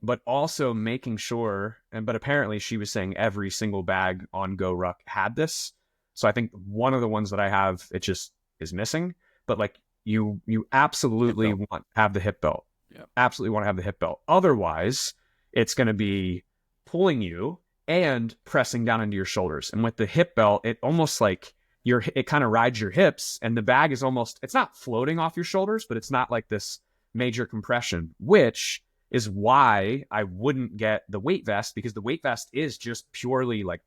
But also making sure, but apparently she was saying every single bag on Go Ruck had this. So I think one of the ones that I have, it just is missing. But like you absolutely want to have the hip belt. Yeah. Absolutely want to have the hip belt. Otherwise, it's going to be pulling you and pressing down into your shoulders. And with the hip belt, it almost like it kind of rides your hips, and the bag is almost, it's not floating off your shoulders, but it's not like this major compression, which is why I wouldn't get the weight vest, because the weight vest is just purely like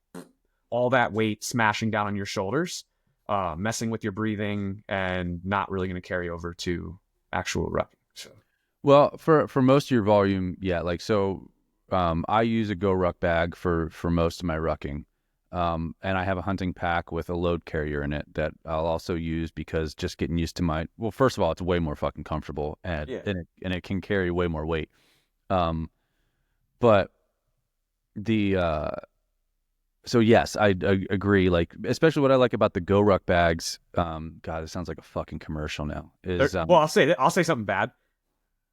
all that weight smashing down on your shoulders, messing with your breathing, and not really going to carry over to actual rucking. So. Well, for most of your volume, yeah, like so, I use a Go Ruck bag for most of my rucking, and I have a hunting pack with a load carrier in it that I'll also use because just getting used to well, first of all, it's way more fucking comfortable, and Yeah. and it can carry way more weight. But so yes, I agree. Like, especially what I like about the Go Ruck bags. God, it sounds like a fucking commercial now. Well, I'll say something bad.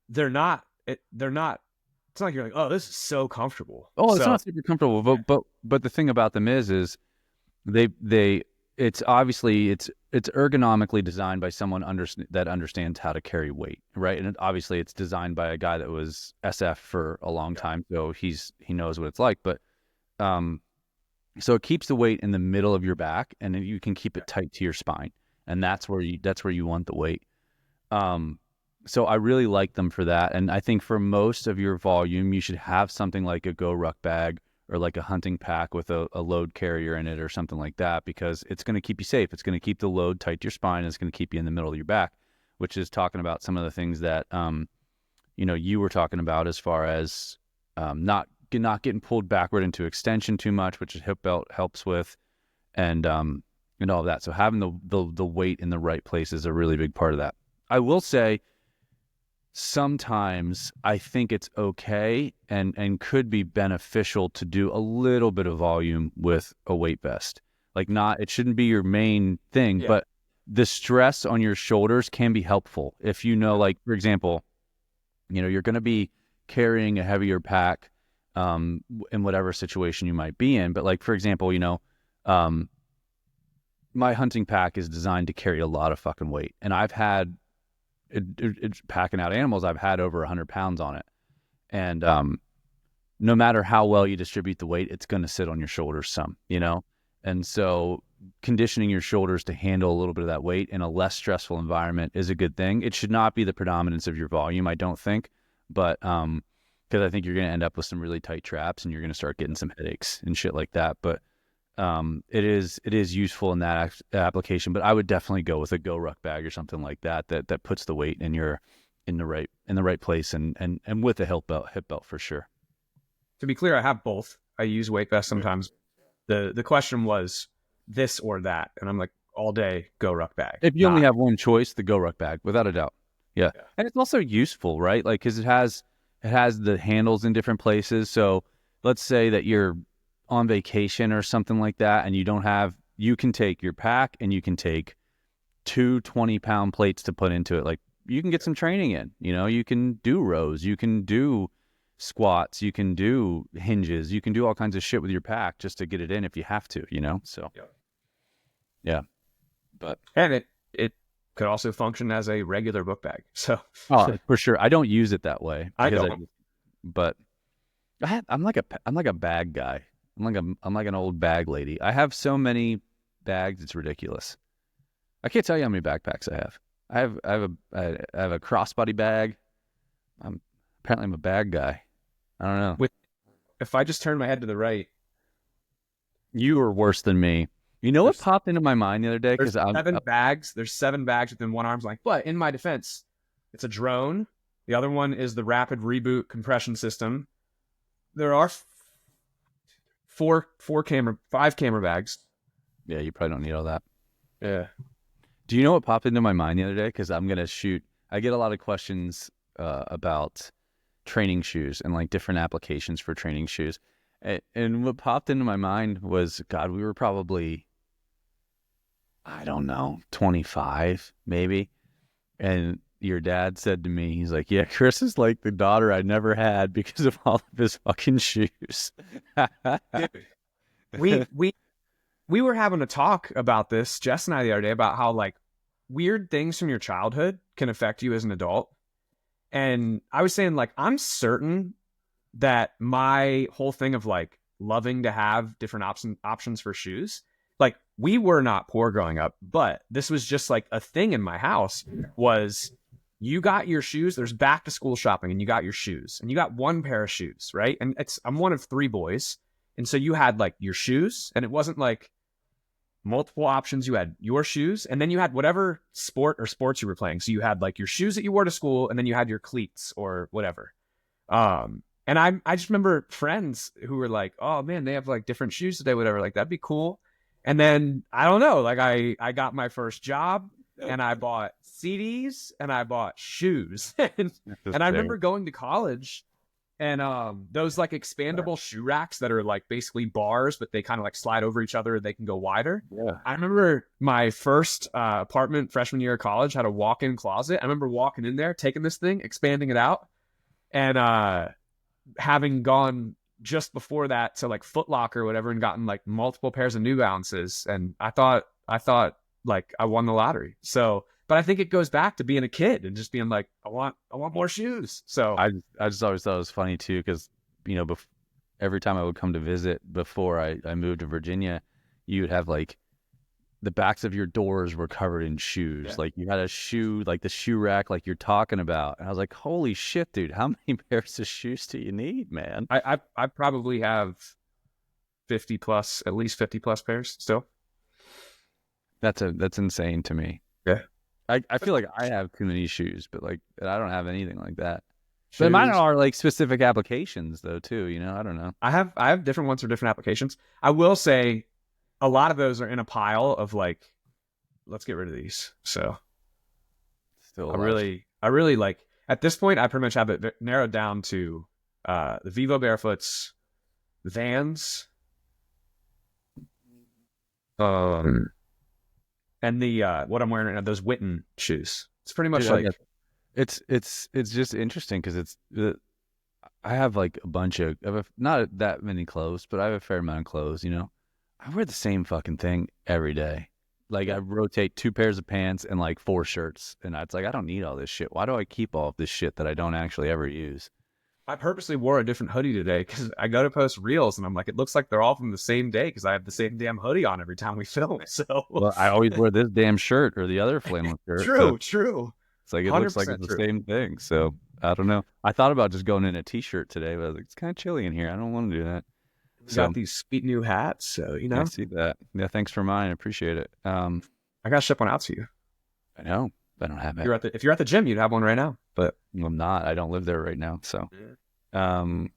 They're not. They're not. It's not like you're like, oh, this is so comfortable. Oh, it's not super comfortable. But the thing about them is it's obviously it's ergonomically designed by someone that understands how to carry weight, right? And obviously it's designed by a guy that was SF for a long time, so he knows what it's like. But so it keeps the weight in the middle of your back, and you can keep it tight to your spine, and that's where you want the weight. So I really like them for that, and I think for most of your volume, you should have something like a Go Ruck bag or like a hunting pack with a load carrier in it or something like that, because it's going to keep you safe. It's going to keep the load tight to your spine, and it's going to keep you in the middle of your back, which is talking about some of the things that you were talking about as far as not getting pulled backward into extension too much, which a hip belt helps with, and all of that. So having the weight in the right place is a really big part of that. I will say, sometimes I think it's okay and could be beneficial to do a little bit of volume with a weight vest. Like, it shouldn't be your main thing, but the stress on your shoulders can be helpful. If like, for example, you're going to be carrying a heavier pack in whatever situation you might be in. But like, for example, my hunting pack is designed to carry a lot of fucking weight. And I've had it's packing out animals, I've had over 100 pounds on it. And no matter how well you distribute the weight, it's going to sit on your shoulders some, And so conditioning your shoulders to handle a little bit of that weight in a less stressful environment is a good thing. It should not be the predominance of your volume, I don't think. But because I think you're going to end up with some really tight traps and you're going to start getting some headaches and shit like that. But it is useful in that application. But I would definitely go with a Go Ruck bag or something like that puts the weight in the right place and with a hip belt for sure. To be clear, I have both. I use weight vests sometimes. The question was this or that, and I'm like, all day Go Ruck bag. If you only have one choice, the Go Ruck bag, without a doubt. Yeah. And it's also useful, right? Like, because it has the handles in different places. So let's say that you're on vacation or something like that, and you can take your pack and you can take 2 20-pound plates to put into it. Like, you can get some training in, you can do rows, you can do squats, you can do hinges, you can do all kinds of shit with your pack just to get it in if you have to, so yeah. But and it could also function as a regular book bag. So for sure, I don't use it that way. But I'm like a bag guy. I'm like an old bag lady. I have so many bags, it's ridiculous. I can't tell you how many backpacks I have. I have a crossbody bag. Apparently I'm a bag guy. I don't know. If I just turn my head to the right, you are worse than me. You know what popped into my mind the other day? There's 7 bags. There's 7 bags within one arm's length. But in my defense, it's a drone. The other one is the rapid reboot compression system. There are five camera bags. Yeah, you probably don't need all that. Yeah. Do you know what popped into my mind the other day? Because I'm gonna shoot. I get a lot of questions about training shoes and like different applications for training shoes. And what popped into my mind was, God, we were probably, I don't know, 25 maybe. And your dad said to me, he's like, yeah, Chris is like the daughter I never had because of all of his fucking shoes. Dude, we were having a talk about this, Jess and I, the other day, about how like weird things from your childhood can affect you as an adult. And I was saying, like, I'm certain that my whole thing of like loving to have different options for shoes, like we were not poor growing up, but this was just like a thing in my house was you got your shoes, there's back to school shopping and you got your shoes and you got one pair of shoes, right? And I'm one of three boys. And so you had like your shoes and it wasn't like multiple options. You had your shoes and then you had whatever sport or sports you were playing. So you had like your shoes that you wore to school and then you had your cleats or whatever. And I just remember friends who were like, oh man, they have like different shoes today, whatever. Like that'd be cool. And then I don't know, like I got my first job and I bought CDs and I bought shoes. and I remember going to college and those like expandable shoe racks that are like basically bars, but they kind of like slide over each other and they can go wider. Yeah. I remember my first apartment freshman year of college had a walk-in closet. I remember walking in there, taking this thing, expanding it out, and having gone just before that to like Foot Locker or whatever and gotten like multiple pairs of New Balances. And I thought like I won the lottery. So, but I think it goes back to being a kid and just being like, I want more shoes. So I just always thought it was funny too, because every time I would come to visit before I moved to Virginia, you would have like the backs of your doors were covered in shoes. Yeah. Like you had a shoe, like the shoe rack, like you're talking about. And I was like, holy shit, dude, how many pairs of shoes do you need, man? I probably have 50 plus, at least 50 plus pairs still. That's insane to me. Yeah. I feel like I have too many shoes, but like I don't have anything like that. Shoes. But mine are like specific applications though too, I don't know. I have different ones for different applications. I will say a lot of those are in a pile of like, let's get rid of these. So still I really like at this point I pretty much have it narrowed down to the Vivo Barefoots, Vans, and the what I'm wearing right now, those Witten shoes. It's pretty much it's just interesting because I have like a bunch of not that many clothes, but I have a fair amount of clothes. I wear the same fucking thing every day. Like I rotate 2 pairs of pants and like 4 shirts, and it's like I don't need all this shit. Why do I keep all of this shit that I don't actually ever use? I purposely wore a different hoodie today because I go to post reels and I'm like, it looks like they're all from the same day because I have the same damn hoodie on every time we film. So well, I always wear this damn shirt or the other flannel shirt. True. It's like it looks like it's the same thing. So I don't know. I thought about just going in a t-shirt today, but I was like, it's kind of chilly in here. I don't want to do that. Got these sweet new hats, so I see that. Yeah, thanks for mine. I appreciate it. I gotta ship one out to you. I know. I don't have it. If you're at the gym, you'd have one right now. But I'm not. I don't live there right now. So I don't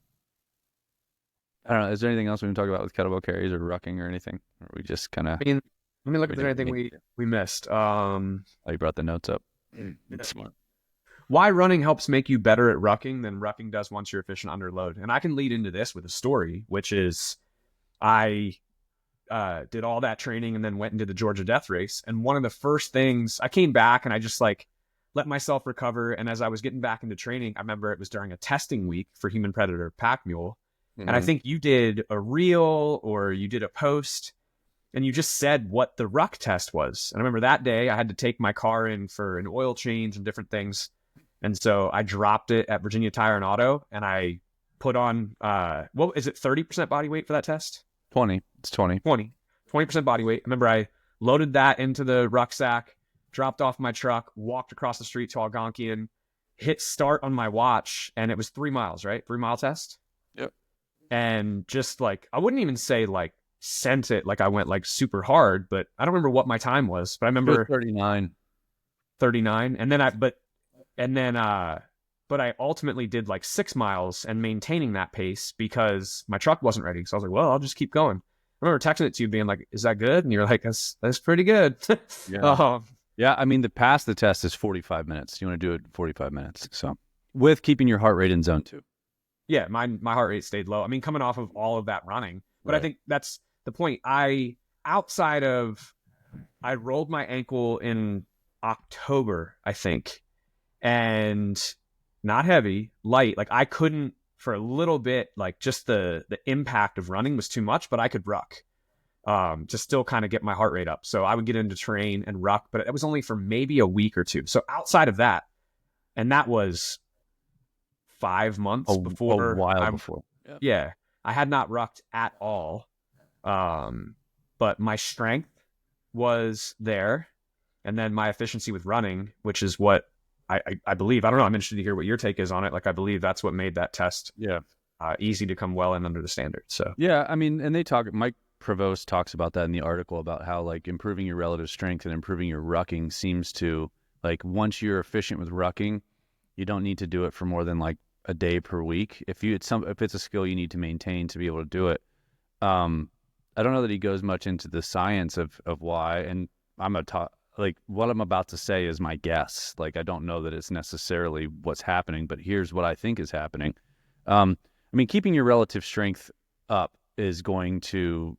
know. Is there anything else we can talk about with kettlebell carries or rucking or anything? Or we just kind of let me look if there's anything we missed. Oh, you brought the notes up. That's smart. Why running helps make you better at rucking than rucking does once you're efficient under load. And I can lead into this with a story, which is I did all that training and then went and did the Georgia Death Race. And one of the first things, I came back and I just like let myself recover. And as I was getting back into training, I remember it was during a testing week for Human Predator Pack Mule. Mm-hmm. And I think you did a reel or you did a post and you just said what the ruck test was. And I remember that day I had to take my car in for an oil change and different things. And so I dropped it at Virginia Tire and Auto and I put on, what is it, 30% body weight for that test? 20. It's 20. 20% body weight. I remember I loaded that into the rucksack, dropped off my truck, walked across the street to Algonquian, hit start on my watch, and it was 3 miles, right? 3-mile test. Yep. And just like, I wouldn't even say like sent it like I went like super hard, but I don't remember what my time was, but I remember 39. 39. And then but I ultimately did like 6 miles and maintaining that pace because my truck wasn't ready. So I was like, well, I'll just keep going. I remember texting it to you being like, is that good? And you're like, that's pretty good. Yeah. um, Yeah. I mean, the pass the test is 45 minutes. You want to do it in 45 minutes. So with keeping your heart rate in zone 2. yeah, my heart rate stayed low. I mean, coming off of all of that running, but I Right. think that's the point. Outside of, I rolled my ankle in October, I think, and not heavy, light. Like I couldn't for a little bit, like just the impact of running was too much, but I could ruck to still kind of get my heart rate up. So I would get into terrain and ruck, but it was only for maybe a week or two. So outside of that, and that was 5 months A before while I, before. Yep. yeah, I had not rucked at all. But my strength was there. And then my efficiency with running, which is what I believe. I don't know. I'm interested to hear what your take is on it. Like, I believe that's what made that test Yeah. easy to come well in under the standard. So, Yeah. I mean, and Mike Provost talks about that in the article about how like improving your relative strength and improving your rucking seems to like once you're efficient with rucking, you don't need to do it for more than like a day per week. If it's a skill you need to maintain to be able to do it. I don't know that he goes much into the science of why, and like what I'm about to say is my guess. Like I don't know that it's necessarily what's happening, but here's what I think is happening. I mean, keeping your relative strength up is going to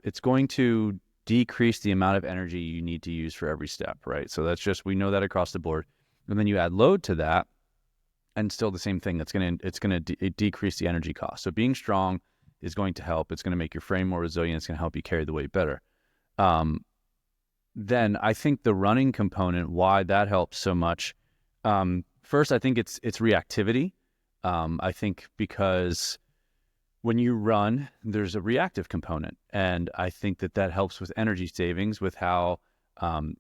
it's going to decrease the amount of energy you need to use for every step, right? So we know that across the board. And then you add load to that, and still the same thing. It's going to decrease the energy cost. So being strong is going to help. It's going to make your frame more resilient. It's going to help you carry the weight better. Then I think the running component, why that helps so much. First, I think it's reactivity. I think because when you run, there's a reactive component, and I think that helps with energy savings, with how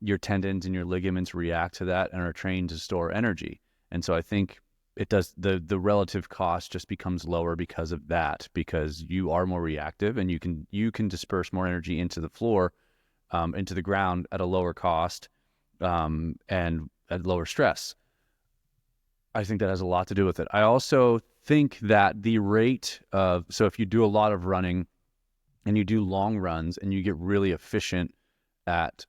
your tendons and your ligaments react to that and are trained to store energy. And so I think it does the relative cost just becomes lower because of that, because you are more reactive and you can disperse more energy into the floor, into the ground at a lower cost, and at lower stress. I think that has a lot to do with it. I also think that the rate of, so if you do a lot of running and you do long runs and you get really efficient at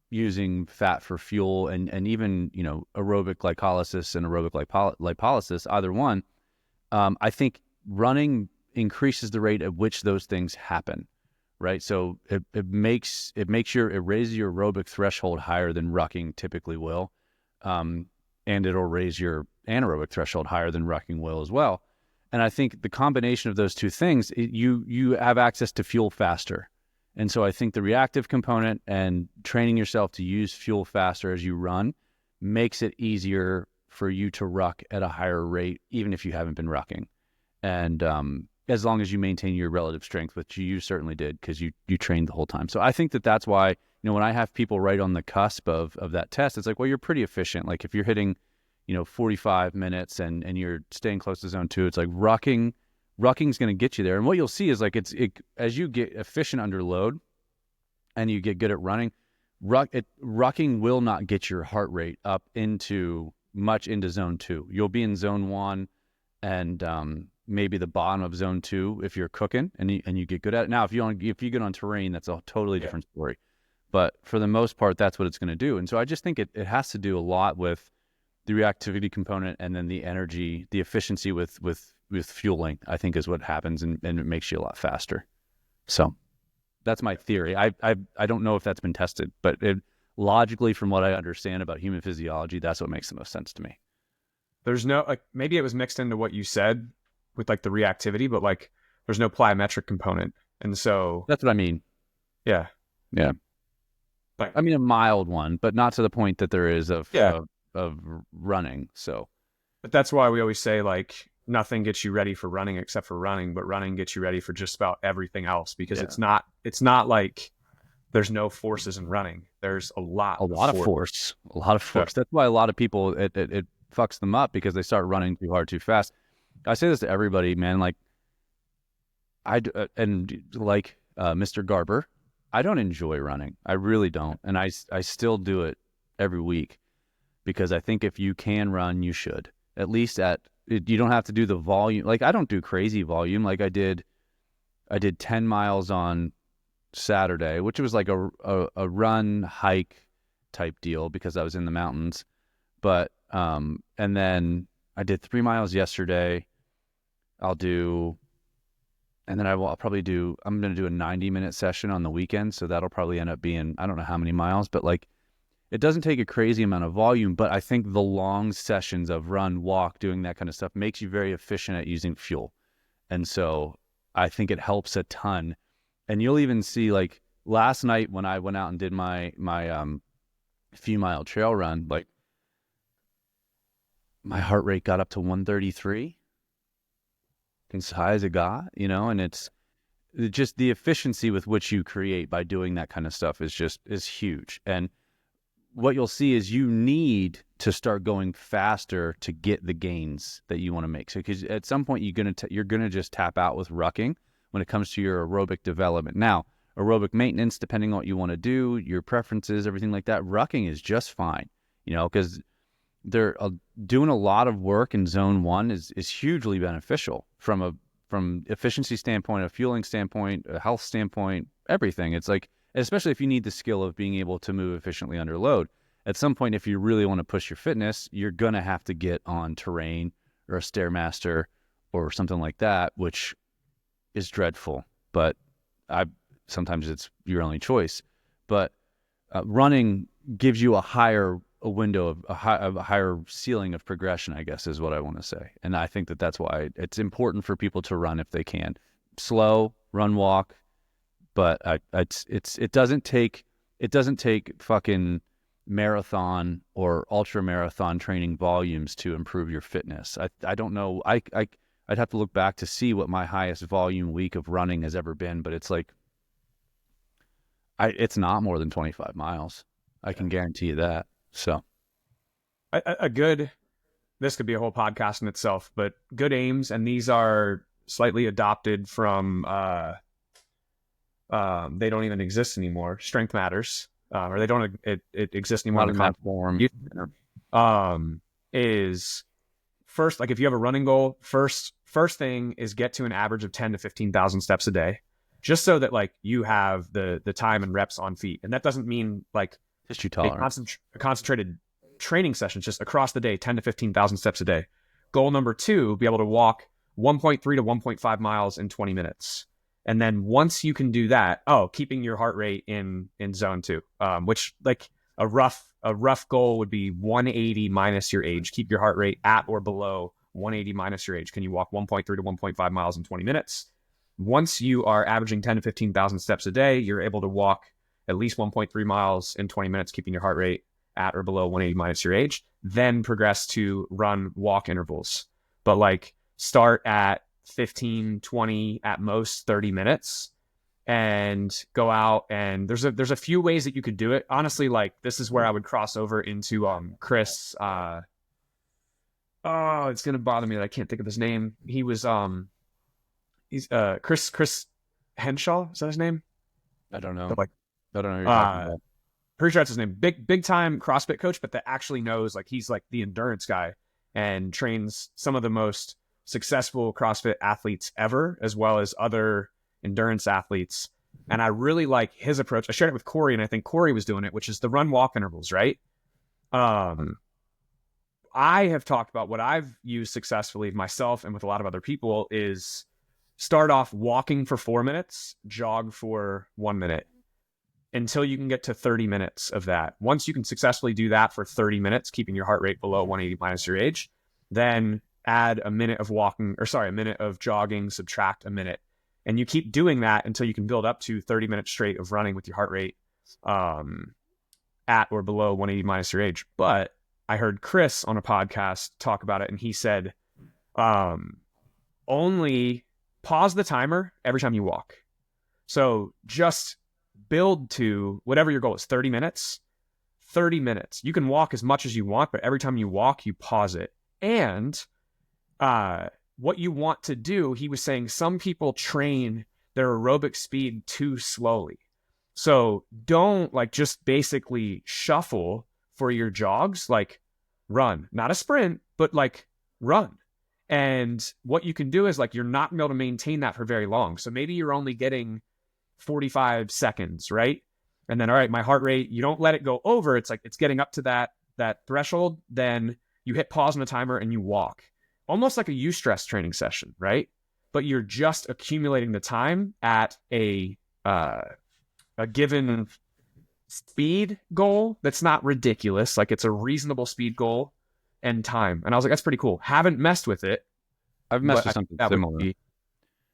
using fat for fuel and even, aerobic glycolysis and aerobic lipolysis, either one, I think running increases the rate at which those things happen, right? So it raises your aerobic threshold higher than rucking typically will. And it'll raise your anaerobic threshold higher than rucking will as well. And I think the combination of those two things, you have access to fuel faster. And so I think the reactive component and training yourself to use fuel faster as you run makes it easier for you to ruck at a higher rate, even if you haven't been rucking. And as long as you maintain your relative strength, which you certainly did because you trained the whole time. So I think that's why, when I have people right on the cusp of that test, it's like, well, you're pretty efficient. Like if you're hitting, 45 minutes and you're staying close to zone 2, it's like rucking's going to get you there. And what you'll see is like as you get efficient under load and you get good at running, rucking will not get your heart rate up into zone 2. You'll be in zone 1 and maybe the bottom of zone 2 if you're cooking and you get good at it. Now, if you get on terrain, that's a totally different story. But for the most part, that's what it's going to do. And so I just think it has to do a lot with the reactivity component and then the energy, the efficiency with fueling, I think is what happens, and it makes you a lot faster. So that's my theory. I don't know if that's been tested, but logically, from what I understand about human physiology, that's what makes the most sense to me. there's no, like, maybe it was mixed into what you said with like the reactivity, but like there's no plyometric component. And so That's what I mean. yeah. Yeah. But I mean, a mild one, but not to the point that there is of running. So, but that's why we always say like nothing gets you ready for running except for running, but running gets you ready for just about everything else, because it's not like there's no forces in running. There's a lot of force. That's why a lot of people, it fucks them up because they start running too hard, too fast. I say this to everybody, man. Like Mr. Garber, I don't enjoy running. I really don't. And I still do it every week because I think if you can run, you should. at least you don't have to do the volume. Like I don't do crazy volume. Like I did 10 miles on Saturday, which was like a run hike type deal because I was in the mountains. But and then I did 3 miles yesterday. I'll probably I'm going to do a 90-minute session on the weekend. So that'll probably end up being, I don't know how many miles, but like it doesn't take a crazy amount of volume, but I think the long sessions of run, walk, doing that kind of stuff makes you very efficient at using fuel. And so I think it helps a ton. And you'll even see like last night when I went out and did my few mile trail run, like my heart rate got up to 133, as high as it got, and it's just the efficiency with which you create by doing that kind of stuff is huge. And what you'll see is you need to start going faster to get the gains that you want to make. So, because at some point you're gonna just tap out with rucking when it comes to your aerobic development. Now, aerobic maintenance, depending on what you want to do, your preferences, everything like that, rucking is just fine. Because they're doing a lot of work in zone 1 is hugely beneficial from efficiency standpoint, a fueling standpoint, a health standpoint, everything. It's like, especially if you need the skill of being able to move efficiently under load. At some point, if you really want to push your fitness, you're going to have to get on terrain or a Stairmaster or something like that, which is dreadful. But sometimes it's your only choice. But running gives you a window of a higher ceiling of progression, I guess, is what I want to say. And I think that's why it's important for people to run if they can. Slow, run, walk. But it doesn't take fucking marathon or ultra marathon training volumes to improve your fitness. I don't know. I'd have to look back to see what my highest volume week of running has ever been, but it's like it's not more than 25 miles. I can guarantee you that. So this could be a whole podcast in itself, but good aims, and these are slightly adopted from they don't even exist anymore. Strength Matters, or they don't exist anymore not in that form. Is first, like if you have a running goal, first thing is get to an average of 10 to 15,000 steps a day, just so that like you have the time and reps on feet. And that doesn't mean like a concentrated training session, just across the day, 10 to 15,000 steps a day. Goal number 2, be able to walk 1.3 to 1.5 miles in 20 minutes. And then once you can do that, keeping your heart rate in zone 2, which like a rough goal would be 180 minus your age. Keep your heart rate at or below 180 minus your age. Can you walk 1.3 to 1.5 miles in 20 minutes? Once you are averaging 10 to 15,000 steps a day, you're able to walk at least 1.3 miles in 20 minutes, keeping your heart rate at or below 180 minus your age. Then progress to run, walk intervals. But like start at 15, 20, at most 30 minutes and go out. And there's a few ways that you could do it. Honestly, like this is where I would cross over into Chris. It's going to bother me that I can't think of his name. He was he's Chris Henshaw. Is that his name? I don't know. Like, I don't know what you're talking about. Pretty sure that's his name. Big time CrossFit coach, but that actually knows, like he's like the endurance guy and trains some of the most successful CrossFit athletes ever, as well as other endurance athletes. And I really like his approach. I shared it with Corey, and I think Corey was doing it, which is the run walk intervals, right? I have talked about what I've used successfully myself and with a lot of other people is start off walking for 4 minutes, jog for 1 minute until you can get to 30 minutes of that. Once you can successfully do that for 30 minutes, keeping your heart rate below 180 minus your age, then add a minute of jogging, subtract a minute. And you keep doing that until you can build up to 30 minutes straight of running with your heart rate at or below 180 minus your age. But I heard Chris on a podcast talk about it, and he said, only pause the timer every time you walk. So just build to whatever your goal is, 30 minutes. 30 minutes. You can walk as much as you want, but every time you walk, you pause it. And what you want to do, he was saying some people train their aerobic speed too slowly. So don't like just basically shuffle for your jogs, like run, not a sprint, but like run. And what you can do is like, you're not going to be able to maintain that for very long. So maybe you're only getting 45 seconds, right? And then, all right, my heart rate, you don't let it go over. It's like, it's getting up to that threshold. Then you hit pause on the timer and you walk, almost like a eustress training session, right? But you're just accumulating the time at a given speed goal that's not ridiculous. Like, it's a reasonable speed goal and time. And I was like, that's pretty cool. Haven't messed with it. I've messed with something similar.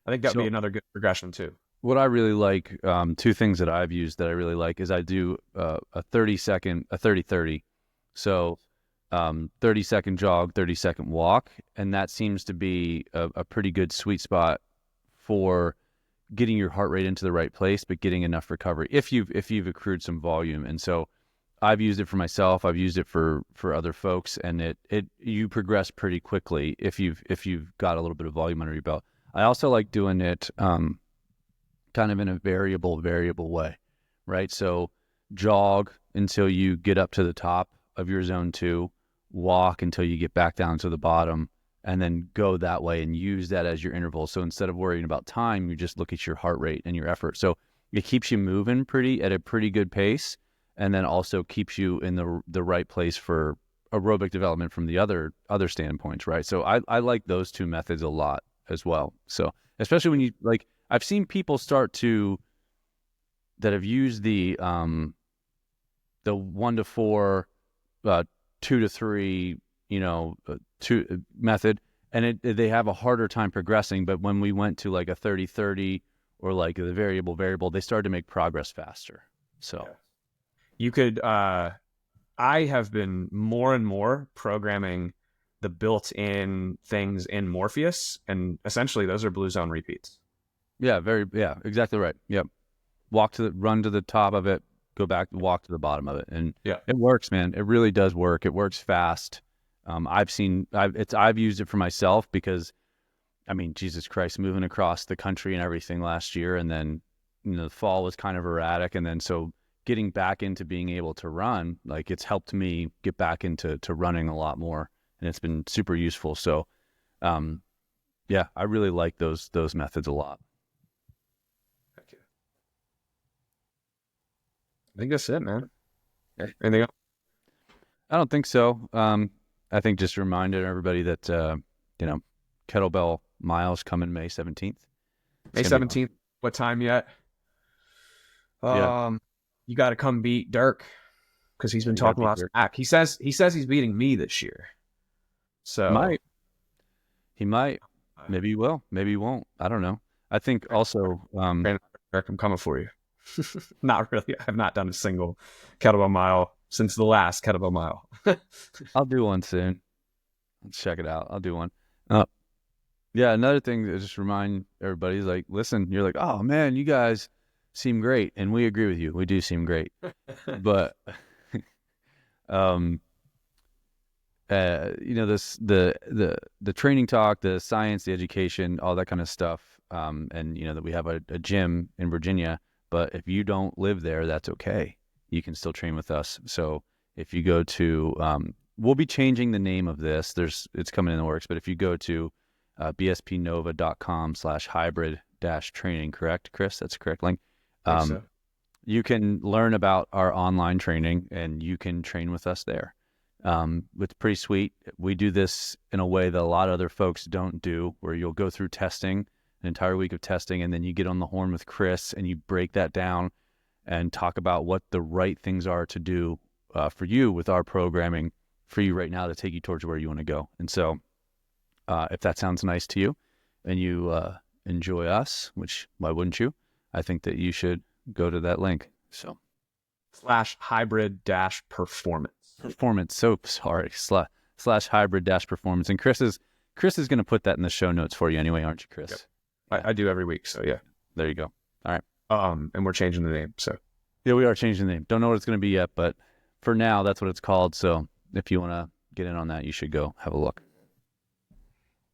I think that would be another good progression too. What I really like, two things that I've used that I really like is I do a 30-30. So 30-second jog, 30-second walk. And that seems to be a pretty good sweet spot for getting your heart rate into the right place, but getting enough recovery if you've accrued some volume. And so I've used it for myself. I've used it for other folks, and you progress pretty quickly if you've got a little bit of volume under your belt. I also like doing it kind of in a variable way, right? So jog until you get up to the top of your zone 2, walk until you get back down to the bottom, and then go that way and use that as your interval. So instead of worrying about time, you just look at your heart rate and your effort. So it keeps you moving at a pretty good pace, and then also keeps you in the right place for aerobic development from the other standpoints, right? So I like those two methods a lot as well. So especially when you like, I've seen people that have used the 1 to 4, 2 to 3, 2 method, and they have a harder time progressing. But when we went to like a 30-30 or like the variable, they started to make progress faster. So you could, I have been more and more programming the built-in things in Morpheus, and essentially those are blue zone repeats. Yeah, exactly right. Yep. Run to the top of it, go back, walk to the bottom of it. And it works, man. It really does work. It works fast. I've used it for myself because, I mean, Jesus Christ, moving across the country and everything last year. And then, the fall was kind of erratic. And then, so getting back into being able to run, like, it's helped me get back into running a lot more, and it's been super useful. So, I really like those methods a lot. I think that's it, man. Anything else? I don't think so. I think just reminded everybody that, Kettlebell Mile's coming May 17th. May 17th. What time yet? You got to come beat Dirk, because he's been talking a lot smack. He says he's beating me this year. So he might. Maybe he will. Maybe he won't. I don't know. I think also, Dirk, I'm coming for you. Not really. I've not done a single kettlebell mile since the last kettlebell mile. I'll do one soon. Let's check it out. I'll do one. Another thing to just remind everybody is like, listen, you're like, oh man, you guys seem great, and we agree with you. We do seem great, but the training talk, the science, the education, all that kind of stuff, and that we have a gym in Virginia. But if you don't live there, that's okay. You can still train with us. So if you go to, we'll be changing the name of this. It's coming in the works. But if you go to bspnova.com/hybrid-training, correct, Chris? That's the correct link. So. You can learn about our online training, and you can train with us there. It's pretty sweet. We do this in a way that a lot of other folks don't do, where you'll go through testing, an entire week of testing, and then you get on the horn with Chris and you break that down and talk about what the right things are to do for you with our programming for you right now to take you towards where you want to go. And so if that sounds nice to you and you enjoy us, which why wouldn't you? I think that you should go to that link. So /hybrid-performance. So sorry. /hybrid-performance. And Chris is going to put that in the show notes for you anyway, aren't you, Chris? Yep. I do every week. So yeah, there you go. All right. And we're changing the name. So yeah, we are changing the name. Don't know what it's going to be yet, but for now, that's what it's called. So if you want to get in on that, you should go have a look.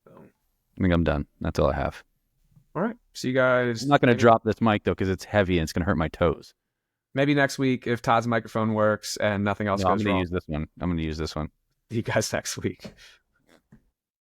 I think I'm done. That's all I have. All right. See you guys. I'm not going to drop this mic though, because it's heavy and it's going to hurt my toes. Maybe next week if Todd's microphone works and nothing else goes wrong. I'm going to use this one. See you guys next week.